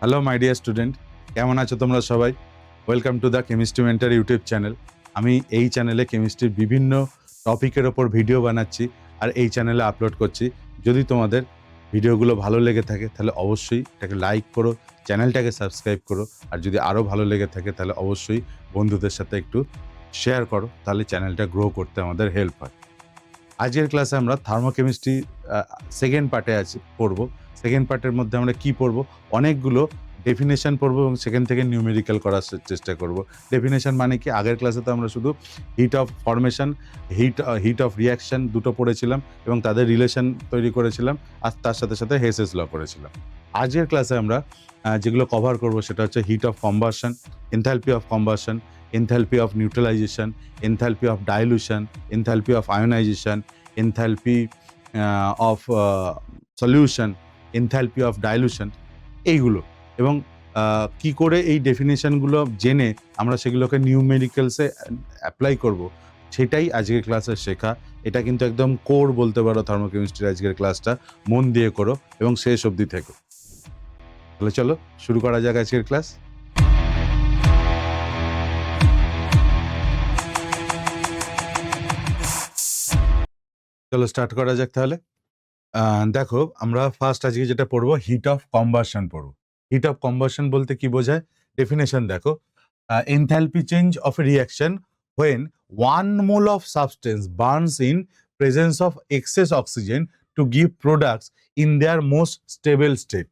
Hello my dear student, কেমন আছো তোমরা সবাই? Welcome to the chemistry mentor YouTube channel. আমি এই চ্যানেলে কেমিস্ট্রির বিভিন্ন টপিকের ওপর ভিডিও বানাচ্ছি আর এই চ্যানেলে আপলোড করছি। যদি তোমাদের ভিডিওগুলো ভালো লেগে থাকে তাহলে অবশ্যই এটাকে লাইক করো, চ্যানেলটাকে সাবস্ক্রাইব করো। আর যদি আরও ভালো লেগে থাকে তাহলে অবশ্যই বন্ধুদের সাথে একটু শেয়ার করো, তাহলে চ্যানেলটা গ্রো করতে আমাদের হেল্প হয়। আজকের ক্লাসে আমরা থার্মোকেমিস্ট্রি সেকেন্ড পার্টে পড়বো। সেকেন্ড পার্টের মধ্যে আমরা কি পড়বো? অনেকগুলো ডেফিনেশন পড়বো এবং সেখান থেকে নিউমেরিক্যাল করার চেষ্টা করব। ডেফিনেশন মানে কি? আগের ক্লাসে তো আমরা শুধু hit of formation, heat of reaction দুটো পড়েছিলাম এবং তাদের রিলেশন তৈরি করেছিলাম, আর তার সাথে সাথে হেসেস ল করেছিলাম। আজকের ক্লাসে আমরা যেগুলো কভার করব সেটা হচ্ছে heat of combustion, enthalpy of combustion, enthalpy of neutralization, enthalpy of dilution, enthalpy of ionization, enthalpy of solution, enthalpy of dilution, এইগুলো। এবং কি করে এই ডেফিনেশনগুলো জেনে আমরা সেগুলোকে নিউমেরিক্যালসে অ্যাপ্লাই করব, সেটাই আজকের ক্লাসে শেখা। এটা কিন্তু একদম কোর বলতে পারো থার্মোকেমিস্ট্রির আজকের ক্লাসটা। মন দিয়ে করো এবং শেষ অবধি থেকো। তাহলে চলো শুরু করা যাক আজকের ক্লাস। চলো স্টার্ট করা যাক তাহলে। দেখো, আমরা ফার্স্ট আজকে যেটা পড়বো হিট অফ কম্বাশন পড়বো। হিট অফ কম্বাশন বলতে কি বোঝায়? ডেফিনেশন দেখো, enthalpy change of a reaction when 1 mole of substance burns in presence of excess oxygen to give products in their most stable state.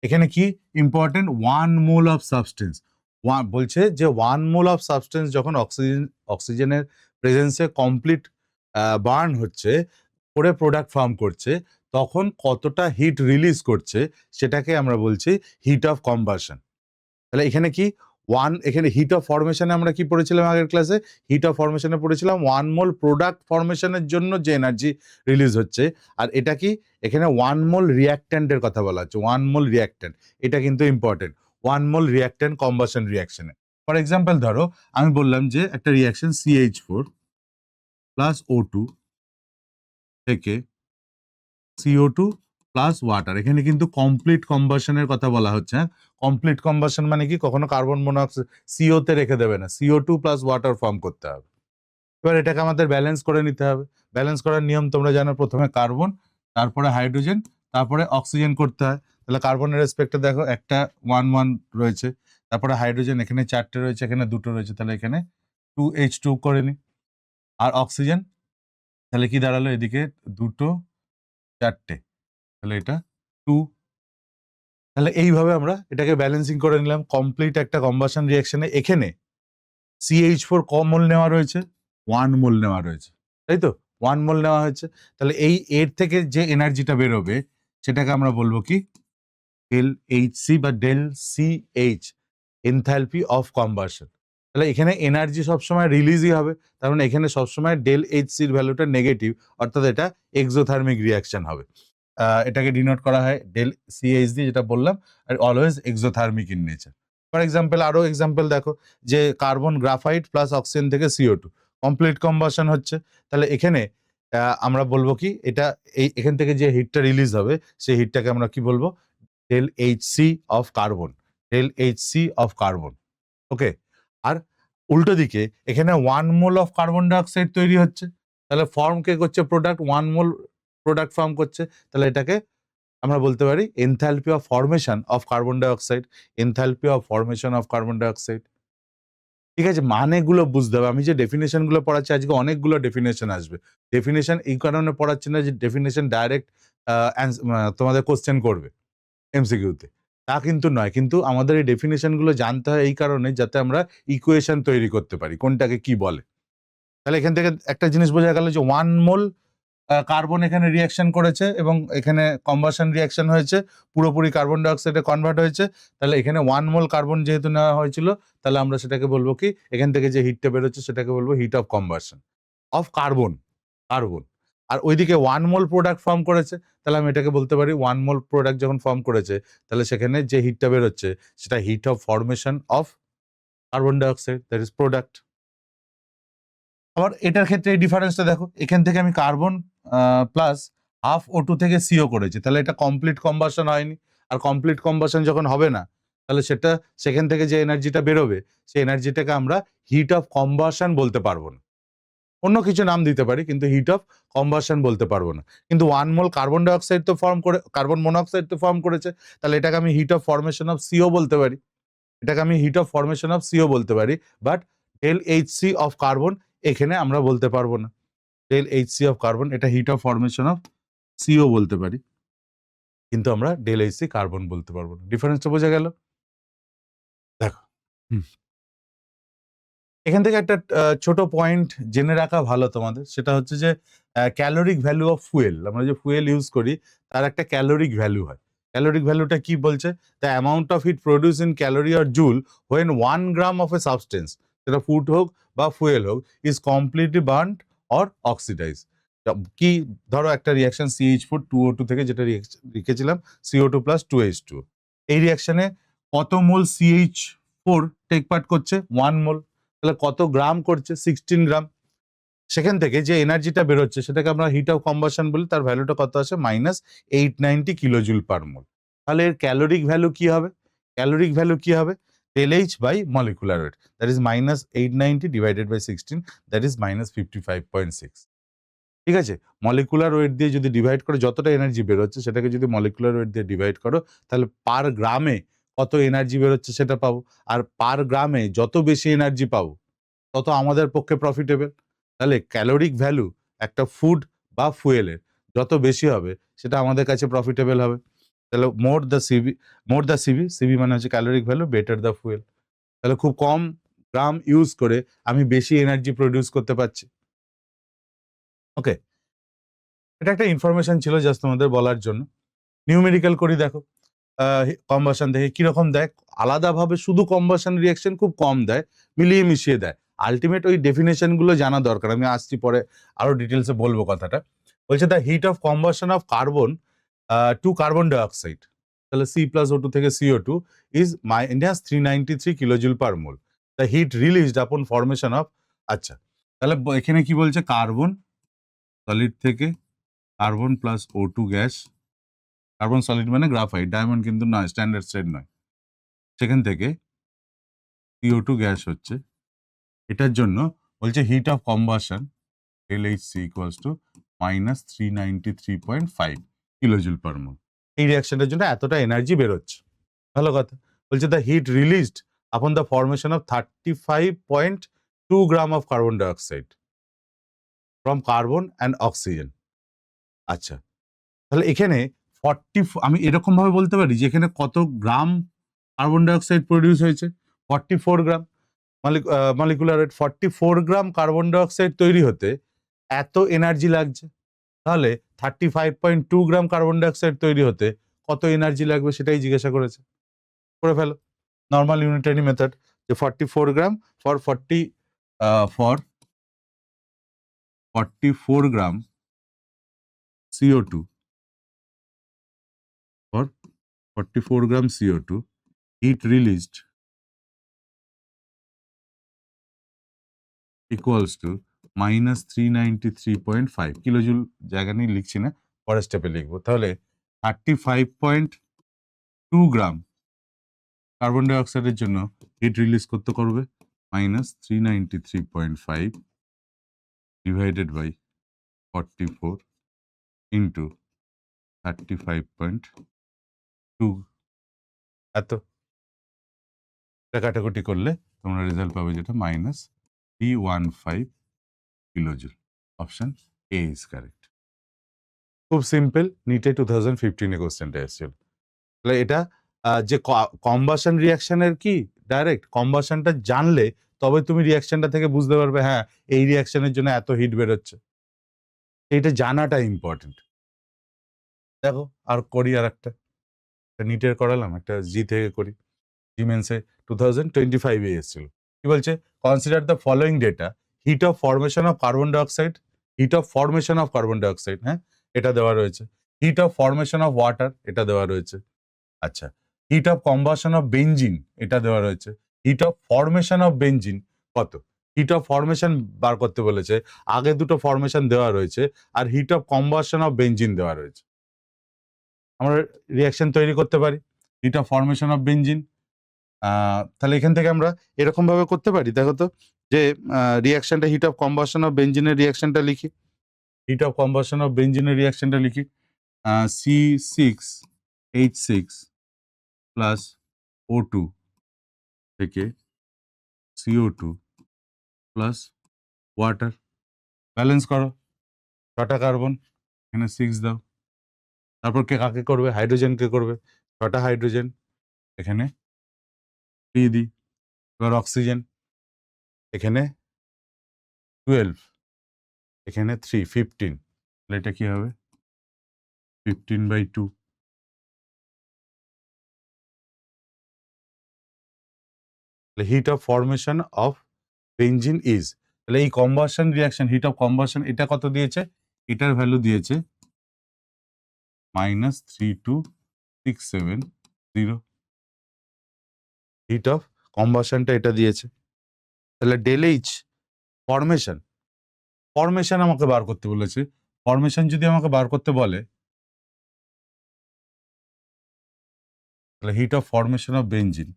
এখানে কি ইম্পর্টেন্ট? 1 মোল অফ সাবস্টেন্স বলছে যে 1 mole of substance যখন অক্সিজেনের প্রেজেন্সে complete burn হচ্ছে, করে product form করছে, তখন কতটা হিট রিলিজ করছে সেটাকে আমরা বলছি হিট অফ কম্বাশন। তাহলে এখানে কি এখানে হিট অফ ফরমেশনে আমরা কি পড়েছিলাম আগের ক্লাসে? হিট অফ ফরমেশনে পড়েছিলাম 1 মোল প্রোডাক্ট ফরমেশনের জন্য যে এনার্জি রিলিজ হচ্ছে। আর এটা কি? এখানে 1 মোল রিঅ্যাক্ট্যান্টের কথা বলা হচ্ছে। 1 মোল রিঅ্যাক্ট্যান্ট, এটা কিন্তু ইম্পর্টেন্ট। 1 মোল রিঅ্যাক্ট্যান্ট কম্বাশন রিঅ্যাকশনে। ফর এক্সাম্পল ধরো, আমি বললাম যে একটা রিঅ্যাকশন CH4 প্লাস O2 থেকে CO2 প্লাস ওয়াটার। এখানে কিন্তু কমপ্লিট কম্বাশনের কথা বলা হচ্ছে। কমপ্লিট কম্বাশন মানে কি? কখনো কার্বন মনোক্সাইড CO তে রেখে দেবে না, CO2 প্লাস ওয়াটার ফর্ম করতে হবে। এবার এটাকে আমাদের ব্যালেন্স করে নিতে হবে। ব্যালেন্স করার নিয়ম তোমরা জানো, প্রথমে কার্বন, তারপরে হাইড্রোজেন, তারপরে অক্সিজেন করতে হয়। তাহলে কার্বনের রেসপেক্টে দেখো একটা 1 রয়েছে, তারপরে হাইড্রোজেন এখানে 4টে রয়েছে, এখানে 2টো রয়েছে, তাহলে এখানে 2H2 করে নি। আর অক্সিজেন তাহলে কি দাঁড়ালো? এদিকে 2টো 4টে, তাহলে এটা 2। তাহলে এইভাবে আমরা এটাকে ব্যালেন্সিং করে নিলাম কমপ্লিট একটা কম্বাশন রিঅ্যাকশনে। এখানে CH4 কম মোল নেওয়া রয়েছে, 1 মোল নেওয়া রয়েছে, তাই তো? 1 মোল নেওয়া হয়েছে। তাহলে এর থেকে যে এনার্জিটা বেরোবে সেটাকে আমরা বলবো কি? ডেল এইচসি বা del CH, enthalpy of combustion. তাহলে এখানে এনার্জি সবসময় রিলিজই হবে, তার মানে এখানে সবসময় ডেল এইচসির ভ্যালুটা নেগেটিভ, অর্থাৎ এটা এক্সোথার্মিক রিঅ্যাকশন হবে। এটাকে ডিনোট করা হয় ডেল CH দিয়ে, যেটা বললাম, আর always exothermic in nature. For example আরো এক্সাম্পল দেখো, যে কার্বন গ্রাফাইট প্লাস অক্সিজেন থেকে CO2 কমপ্লিট কম্বাশন হচ্ছে। তাহলে এখানে আমরা বলবো কি? এটা এখান থেকে যে হিটটা রিলিজ হবে সেই হিটটাকে আমরা কি বলবো? Del HC of carbon, del HC of carbon. Okay. আর উল্টো দিকে এখানে 1 মোল অফ কার্বন ডাইঅক্সাইড তৈরি হচ্ছে, তাহলে ফর্ম কে করছে? প্রোডাক্ট। 1 মোল প্রোডাক্ট ফর্ম করছে, তাহলে এটাকে আমরা বলতে পারি enthalpy of formation of carbon dioxide, enthalpy of formation of carbon dioxide. ঠিক আছে, মানেগুলো বুঝতে হবে। আমি যে ডেফিনেশন গুলো পড়াচ্ছি আজকে, অনেকগুলো ডেফিনেশন আসবে। ডেফিনেশন এই কারণে পড়াচ্ছি না যে ডেফিনেশন ডাইরেক্ট তোমাদের কোশ্চেন করবে MCQ-তে, তা কিন্তু নয়। কিন্তু আমাদের এই ডেফিনেশন গুলো জানতে হয় এই কারণে, যাতে আমরা ইকুয়েশন তৈরি করতে পারি কোনটাকে কি বলে। তাহলে এখান থেকে একটা জিনিস বোঝা গেল যে 1 মোল কার্বন এখানে রিঅ্যাকশন করেছে এবং এখানে কম্বাশন রিঅ্যাকশন হয়েছে, পুরোপুরি কার্বন ডাইঅক্সাইডে কনভার্ট হয়েছে। তাহলে এখানে 1 মোল কার্বন যেহেতু নেওয়া হয়েছিল, তাহলে আমরা সেটাকে বলবো কি? এখান থেকে যে হিটটা বেরোচ্ছে সেটাকে বলবো heat of combustion of carbon. Carbon. আর ওইদিকে 1 মোল প্রোডাক্ট ফর্ম করেছে, তাহলে আমি এটাকে বলতে পারি 1 মোল প্রোডাক্ট যখন ফর্ম করেছে, তাহলে সেখানে যে হিটটা বেরোচ্ছে সেটা hit of formation of carbon dioxide, that is product. আবার এটার ক্ষেত্রে এই ডিফারেন্সটা দেখো, এখান থেকে আমি কার্বন প্লাস হাফ O2 থেকে CO করেছি, তাহলে এটা কমপ্লিট কম্বাশন হয়নি। আর কমপ্লিট কম্বাশন যখন হবে না, তাহলে সেখান থেকে যে এনার্জিটা বেরোবে সেই এনার্জিটাকে আমরা হিট অফ কম্বাশন বলতে পারবো না। অন্য কিছু নাম দিতে পারি, কিন্তু হিট অফ কম্বাশন বলতে পারবো না। কিন্তু 1 মোল কার্বন ডাইঅক্সাইড তো কার্বন মনোক্সাইড তো ফর্ম করেছে, তাহলে এটাকে আমি heat of formation of C O বলতে পারি। এটাকে আমি heat of formation of C O বলতে পারি, but del H C of carbon এখানে আমরা বলতে পারবো না। ডেল এইচসি অফ কার্বন এটা heat of formation of C O বলতে পারি, কিন্তু আমরা ডেল এইচসি কার্বন বলতে পারবো না। ডিফারেন্সটা বোঝা গেল? দেখো, এখান থেকে একটা ছোট পয়েন্ট জেনে রাখা ভালো তোমাদের, সেটা হচ্ছে যে ক্যালোরিক ভ্যালু অফ ফুয়েল। আমরা যে ফুয়েল ইউজ করি তার একটা ক্যালোরিক ভ্যালু হয়। ক্যালোরিক ভ্যালুটা কি বলছে? The amount of heat produce in calorie or joule when 1 gram of A substance, সেটা ফুড হোক বা ফুয়েল হোক, is completely burned or oxidise. কি, ধরো একটা রিয়াকশন CH4 2O2 থেকে যেটা লিখেছিলাম CO2 প্লাস 2H2, এই রিয়াকশনে কত মোল CH4 টেক পার্ট করছে? 1 মোল। তাহলে কত গ্রাম করছে? 16 গ্রাম। সেখান থেকে যে এনার্জিটা বেরোচ্ছে সেটাকে আমরা হিট অফ কম্বাশন বলি, তার ভ্যালুটা কত আসে? -890 কিলোজুল পার মোল। তাহলে এর ক্যালোরিক ভ্যালু কি হবে? ক্যালোরিক ভ্যালু কি হবে? Del H by molecular weight, that is -890 divided by 16, that is -55.6। ঠিক আছে? মলিকুলার ওয়েট দিয়ে যদি ডিভাইড করে যতটা এনার্জি বেরোচ্ছে সেটাকে যদি মলিকুলার ওয়েট দিয়ে ডিভাইড করো, তাহলে পার গ্রামে কত এনার্জি বেরোচ্ছে সেটা পাবো। আর পার গ্রামে যত বেশি এনার্জি পাবো তত আমাদের পক্ষে প্রফিটেবল। তাহলে ক্যালোরিক ভ্যালু একটা ফুড বা ফুয়েলের যত বেশি হবে সেটা আমাদের কাছে প্রফিটেবল হবে। তাহলে মোর দ্য সিবি মানে হচ্ছে caloric value, better the fuel. তাহলে খুব কম গ্রাম ইউজ করে আমি বেশি এনার্জি প্রডিউস করতে পারছি। ওকে, এটা একটা ইনফরমেশন ছিল জাস্ট তোমাদের বলার জন্য। নিউমেরিক্যাল করি, দেখো কম্বাশন দেখে কিরকম দেয়। আলাদাভাবে শুধু কম্বাশন রিয়াকশন খুব কম দেয়, মিলিয়ে মিশিয়ে দেয়। আলটিমেট ওই ডেফিনেশন গুলো জানা দরকার, আমি আসছি পরে আরো ডিটেলসে বলবো কথাটা। বলছে the heat of combustion of carbon to carbon dioxide, তাহলে C+O2 থেকে CO2 is -393 kilojoule per mole. The heat released upon formation of, আচ্ছা তাহলে এখানে কি বলছে? কার্বন সলিড থেকে carbon plus O2 gas, carbon solid মানে গ্রাফাইট, ডায়মন্ড কিন্তু নয়, স্ট্যান্ডার্ড সেট নয়, সেখান থেকে CO2 গ্যাস হচ্ছে। এটার জন্য বলছে heat of combustion LHC equals to -393.5 kilojoule per mole. এই রিয়াকশনের জন্য এতটা এনার্জি বেরোচ্ছে। ভালো কথা। বলছে the heat released upon the formation of 35.2 gram of carbon dioxide from carbon and oxygen. আচ্ছা, তাহলে এখানে 40, আমি এরকম ভাবে বলতে পারি যে এখানে কত গ্রাম কার্বন ডাইঅক্সাইড প্রডিউস হয়েছে? 44 gram. Molecular weight 44 gram carbon dioxide তৈরি হতে এত এনার্জি লাগছে। তাহলে 35.2 গ্রাম কার্বন ডাইঅক্সাইড তৈরি হতে কত এনার্জি লাগবে সেটাই জিজ্ঞাসা করেছে। করে ফেলো নর্মাল ইউনিটারি মেথড, যে 44 গ্রাম for 44 gram CO2 for 44 gram CO2, heat released equals to -393.5 kilojoule. জায়গা নিয়ে লিখছি না, পরের স্টেপে লিখবো। তাহলে 35.2 গ্রাম কার্বন ডাইঅক্সাইডের জন্য হিট রিলিজ করতে করবে -393.5 ডিভাইডেড বাই 44 ইন্টু 35.2, এত কাটাকুটি করলে তোমরা রেজাল্ট পাবে যেটা -315 kilojoule. Option A is correct. খুব সিম্পল, নিটে 2015 কোশ্চেনটা এসেছিল। তাহলে এটা যে কম্বাশন রিয়াকশনের কি ডাইরেক্ট কম্বাশনটা জানলে তবে তুমি রিয়াকশনটা থেকে বুঝতে পারবে হ্যাঁ এই রিয়াকশনের জন্য এত হিট বেরোচ্ছে। এইটা জানাটা ইম্পর্টেন্ট। দেখো আর করি আর একটা নিটের করালাম, একটা জি থেকে করি। জি মেন্সে 2025 এ এসেছিল। কি বলছে? Consider the following data, heat of formation of carbon dioxide, heat of formation of carbon dioxide, হ্যাঁ এটা দেওয়া রয়েছে। Heat of formation of water, এটা দেওয়া রয়েছে। আচ্ছা, heat of combustion of benzene, এটা দেওয়া রয়েছে। Heat of formation of benzene কত? হিট অফ ফরমেশন বার করতে বলেছে, আগে দুটো ফরমেশন দেওয়া রয়েছে, আর heat of combustion of benzene দেওয়া রয়েছে। আমরা রিয়াকশন তৈরি করতে পারি। Hit of formation of benzene তাহলে এখান থেকে আমরা এরকম ভাবে করতে পারি, দেখো তো, যে রিয়াকশনটা হিট অফ কম্বাসন অফ বেঞ্জিনের রিয়াকশনটা লিখি, হিট অফ কম্বাসন অফ বেঞ্জিনের রিয়াকশনটা লিখি, C6H6 প্লাস O2 থেকে CO2 প্লাস ওয়াটার, ব্যালেন্স করো, 6টা কার্বন, এখানে 6 দাও, তারপর কে কাকে করবে, হাইড্রোজেনকে করবে, 6টা হাইড্রোজেন, এখানে 3 দিই, এবার অক্সিজেন, এখানে 12, এখানে 3, 15, তাহলে এটা কি হবে 15/2, heat of formation of benzene is, তাহলে এই combustion reaction heat of combustion এটা কত দিয়েছে, এটার ভ্যালু দিয়েছে -32670, হিট অফ কম্বাসনটা এটা দিয়েছে। তাহলে ডেল এইচ ফরমেশন, ফরমেশন আমাকে বার করতে বলেছে, ফরমেশন যদি আমাকে বার করতে বলে তাহলে heat of formation of benzene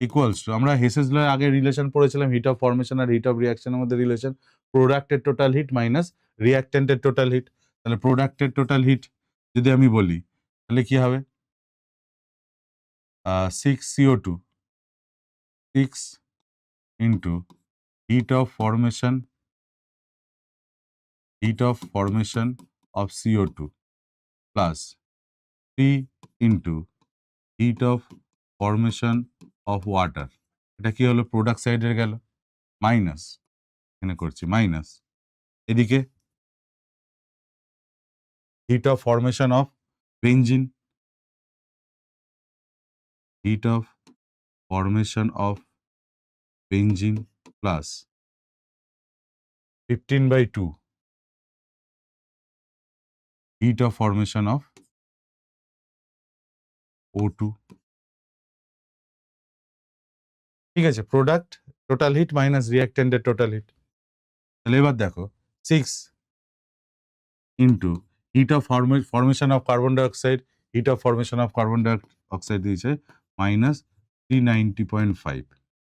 equals to, আমরা হেসেস ল আগে রিলেশন পড়েছিলাম হিট অফ ফরমেশন আর হিট অফ রিয়াকশনের মধ্যে রিলেশন, প্রোডাক্টের টোটাল হিট মাইনাস রিয়াক্টেন্টের টোটাল হিট। তাহলে প্রোডাক্টের টোটাল হিট যদি আমি বলি তাহলে কি হবে 6CO2, 6 into heat of formation of CO2 plus 3 into heat of formation of water, এটা কি হলো প্রোডাক্ট সাইডের গেল, মাইনাস, এখানে করছি মাইনাস, এদিকে heat of formation of benzene, heat of formation of benzene plus 15/2 heat of formation of O2, ঠিক আছে, প্রোডাক্ট টোটাল হিট মাইনাস রিয়াক্টেন্টের টোটাল হিট। তাহলে এবার দেখো 6 into heat of formation of carbon dioxide, heat of formation of carbon dioxide দিয়েছে minus 390.5,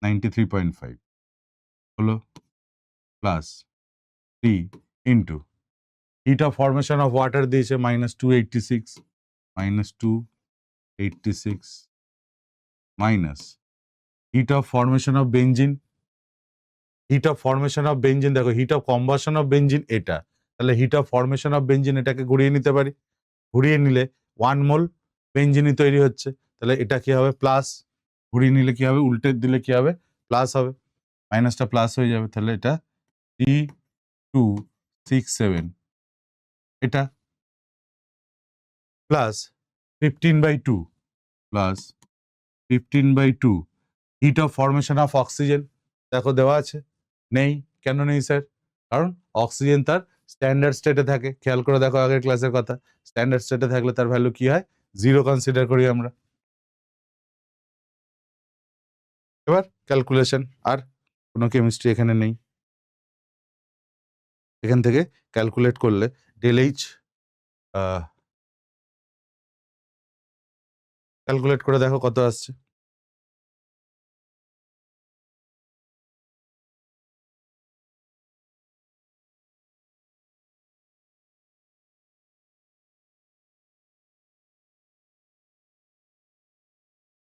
93.5 হলো, plus 3 into heat of formation of water দিয়েছে -286, minus heat of formation of benzene, heat of formation of benzene দেখো heat of combustion of benzene এটা, তাহলে heat of formation of benzene এটাকে ঘুরিয়ে নিতে পারি, ঘুরিয়ে নিলে 1 মোল বেঞ্জিনই তৈরি হচ্ছে, তাহলে এটা কি হবে প্লাস, ঘুরিয়ে নিলে কি হবে, উল্টে দিলে কি হবে প্লাস হবে, মাইনাসটা প্লাস হয়ে যাবে, তাহলে এটা 3267 এটা plus 15/2 plus 15/2 heat of formation of oxygen, দেখো দেওয়া আছে, নেই, কেন নেই স্যার, কারণ অক্সিজেন তার স্ট্যান্ডার্ড স্টেটে থাকে, খেয়াল করে দেখো আগের ক্লাসের কথা, স্ট্যান্ডার্ড স্টেটে থাকলে তার ভ্যালু কি হয় 0 কনসিডার করি আমরা। এবার ক্যালকুলেশন, আর কোনো কেমিস্ট্রি এখানে নেই, এখান থেকে ক্যালকুলেট করলে ডেল এইচ, ক্যালকুলেট করে দেখো কত আসছে,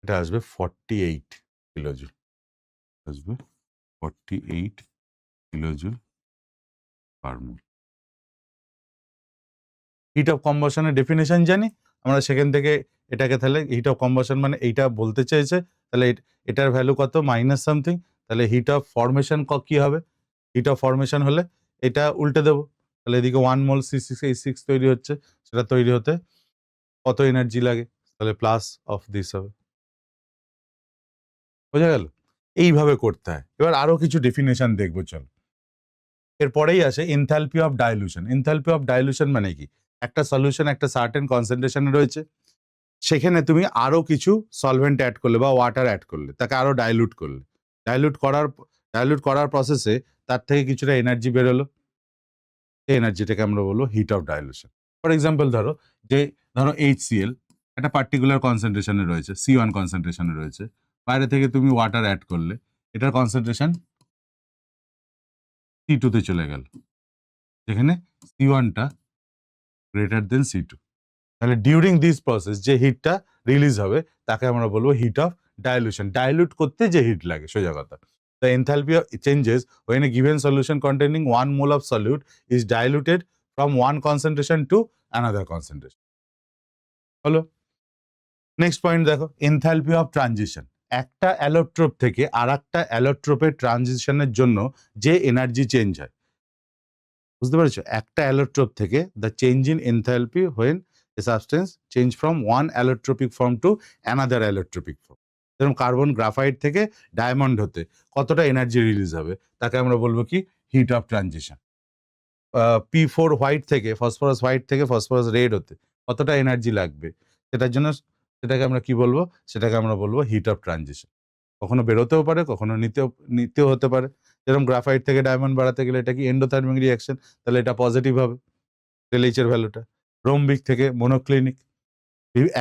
এটা আসবে 48 কিলোজুল, আসবে 48 kilojoule per mole. Heat of কম্বাশনের ডেফিনেশন জানি আমরা, সেখান থেকে এটাকে তাহলে হিট অফ কম্বাশন মানে এইটা বলতে চেয়েছে, তাহলে এটার ভ্যালু কত মাইনাস সামথিং, তাহলে হিট অফ ফরমেশন কি হবে, হিট অফ ফরমেশন হলে এটা উল্টে দেবো, তাহলে এদিকে 1 মোল C6H6 তৈরি হচ্ছে, সেটা তৈরি হতে কত এনার্জি লাগে, তাহলে প্লাস অফ দিস হবে, বোঝা গেল, এইভাবে করতে হয়। এবার আরো কিছু ডেফিনেশন দেখবো, চল এরপরেই আসে enthalpy of dilution. Enthalpy of dilution মানে কি, একটা সলিউশন একটা সার্টেন কনসেন্ট্রেশনে রয়েছে, সেখানে তুমি আরো কিছু সলভেন্ট অ্যাড করলে বা ওয়াটার অ্যাড করলে, তাকে আরো ডাইলুট করলে, ডাইলুট করার প্রসেসে তার থেকে কিছুটা এনার্জি বেরোলো, এই এনার্জিটাকে আমরা বলবো heat of dilution. For example ধরো HCl, একটা পার্টিকুলার কনসেন্ট্রেশনে রয়েছে, C1 কনসেন্ট্রেশনে রয়েছে, বাইরে থেকে তুমি ওয়াটার অ্যাড করলে এটার কনসেন্ট্রেশন C2 তে চলে গেল, যেখানে C1টা গ্রেটার দেন C2। তাহলে ডিউরিং দিস প্রসেস যে হিটটা রিলিজ হবে তাকে আমরা বলবো হিট অফ ডাইলুশন। ডাইলুট করতে যে হিট লাগে, সোজা কথা। The enthalpy changes when a given solution containing 1 mole of solute is diluted from one concentration to another concentration. হলো। নেক্সট পয়েন্ট দেখো, এনথালপি অফ ট্রানজিশন। একটা অ্যালোট্রোপ থেকে আরেকটা অ্যালোট্রোপের ট্রানজিশনের জন্য যে এনার্জি চেঞ্জ হয়, বুঝতে পেরেছো? একটা অ্যালোট্রোপ থেকে the change in enthalpy when a substance change from one allotropic form to another allotropic form. যেরকম কার্বন গ্রাফাইট থেকে ডায়মন্ড হতে কতটা এনার্জি রিলিজ হবে তাকে আমরা বলবো কি, heat of transition. P4 white থেকে ফসফরাস হোয়াইট থেকে ফসফরাস রেড হতে কতটা এনার্জি লাগবে, সেটার জন্য সেটাকে আমরা কি বলবো, সেটাকে আমরা বলবো হিট অফ ট্রানজিশন। কখনো বেরোতেও পারে, কখনো নিতেও হতে পারে। যেরকম গ্রাফাইট থেকে ডায়মন্ড বাড়াতে গেলে এটা কি এন্ডোথার্মিক রিয়াকশন, তাহলে এটা পজিটিভ হবে ΔH এর ভ্যালুটা। রোম্বিক থেকে মোনোক্লিনিক,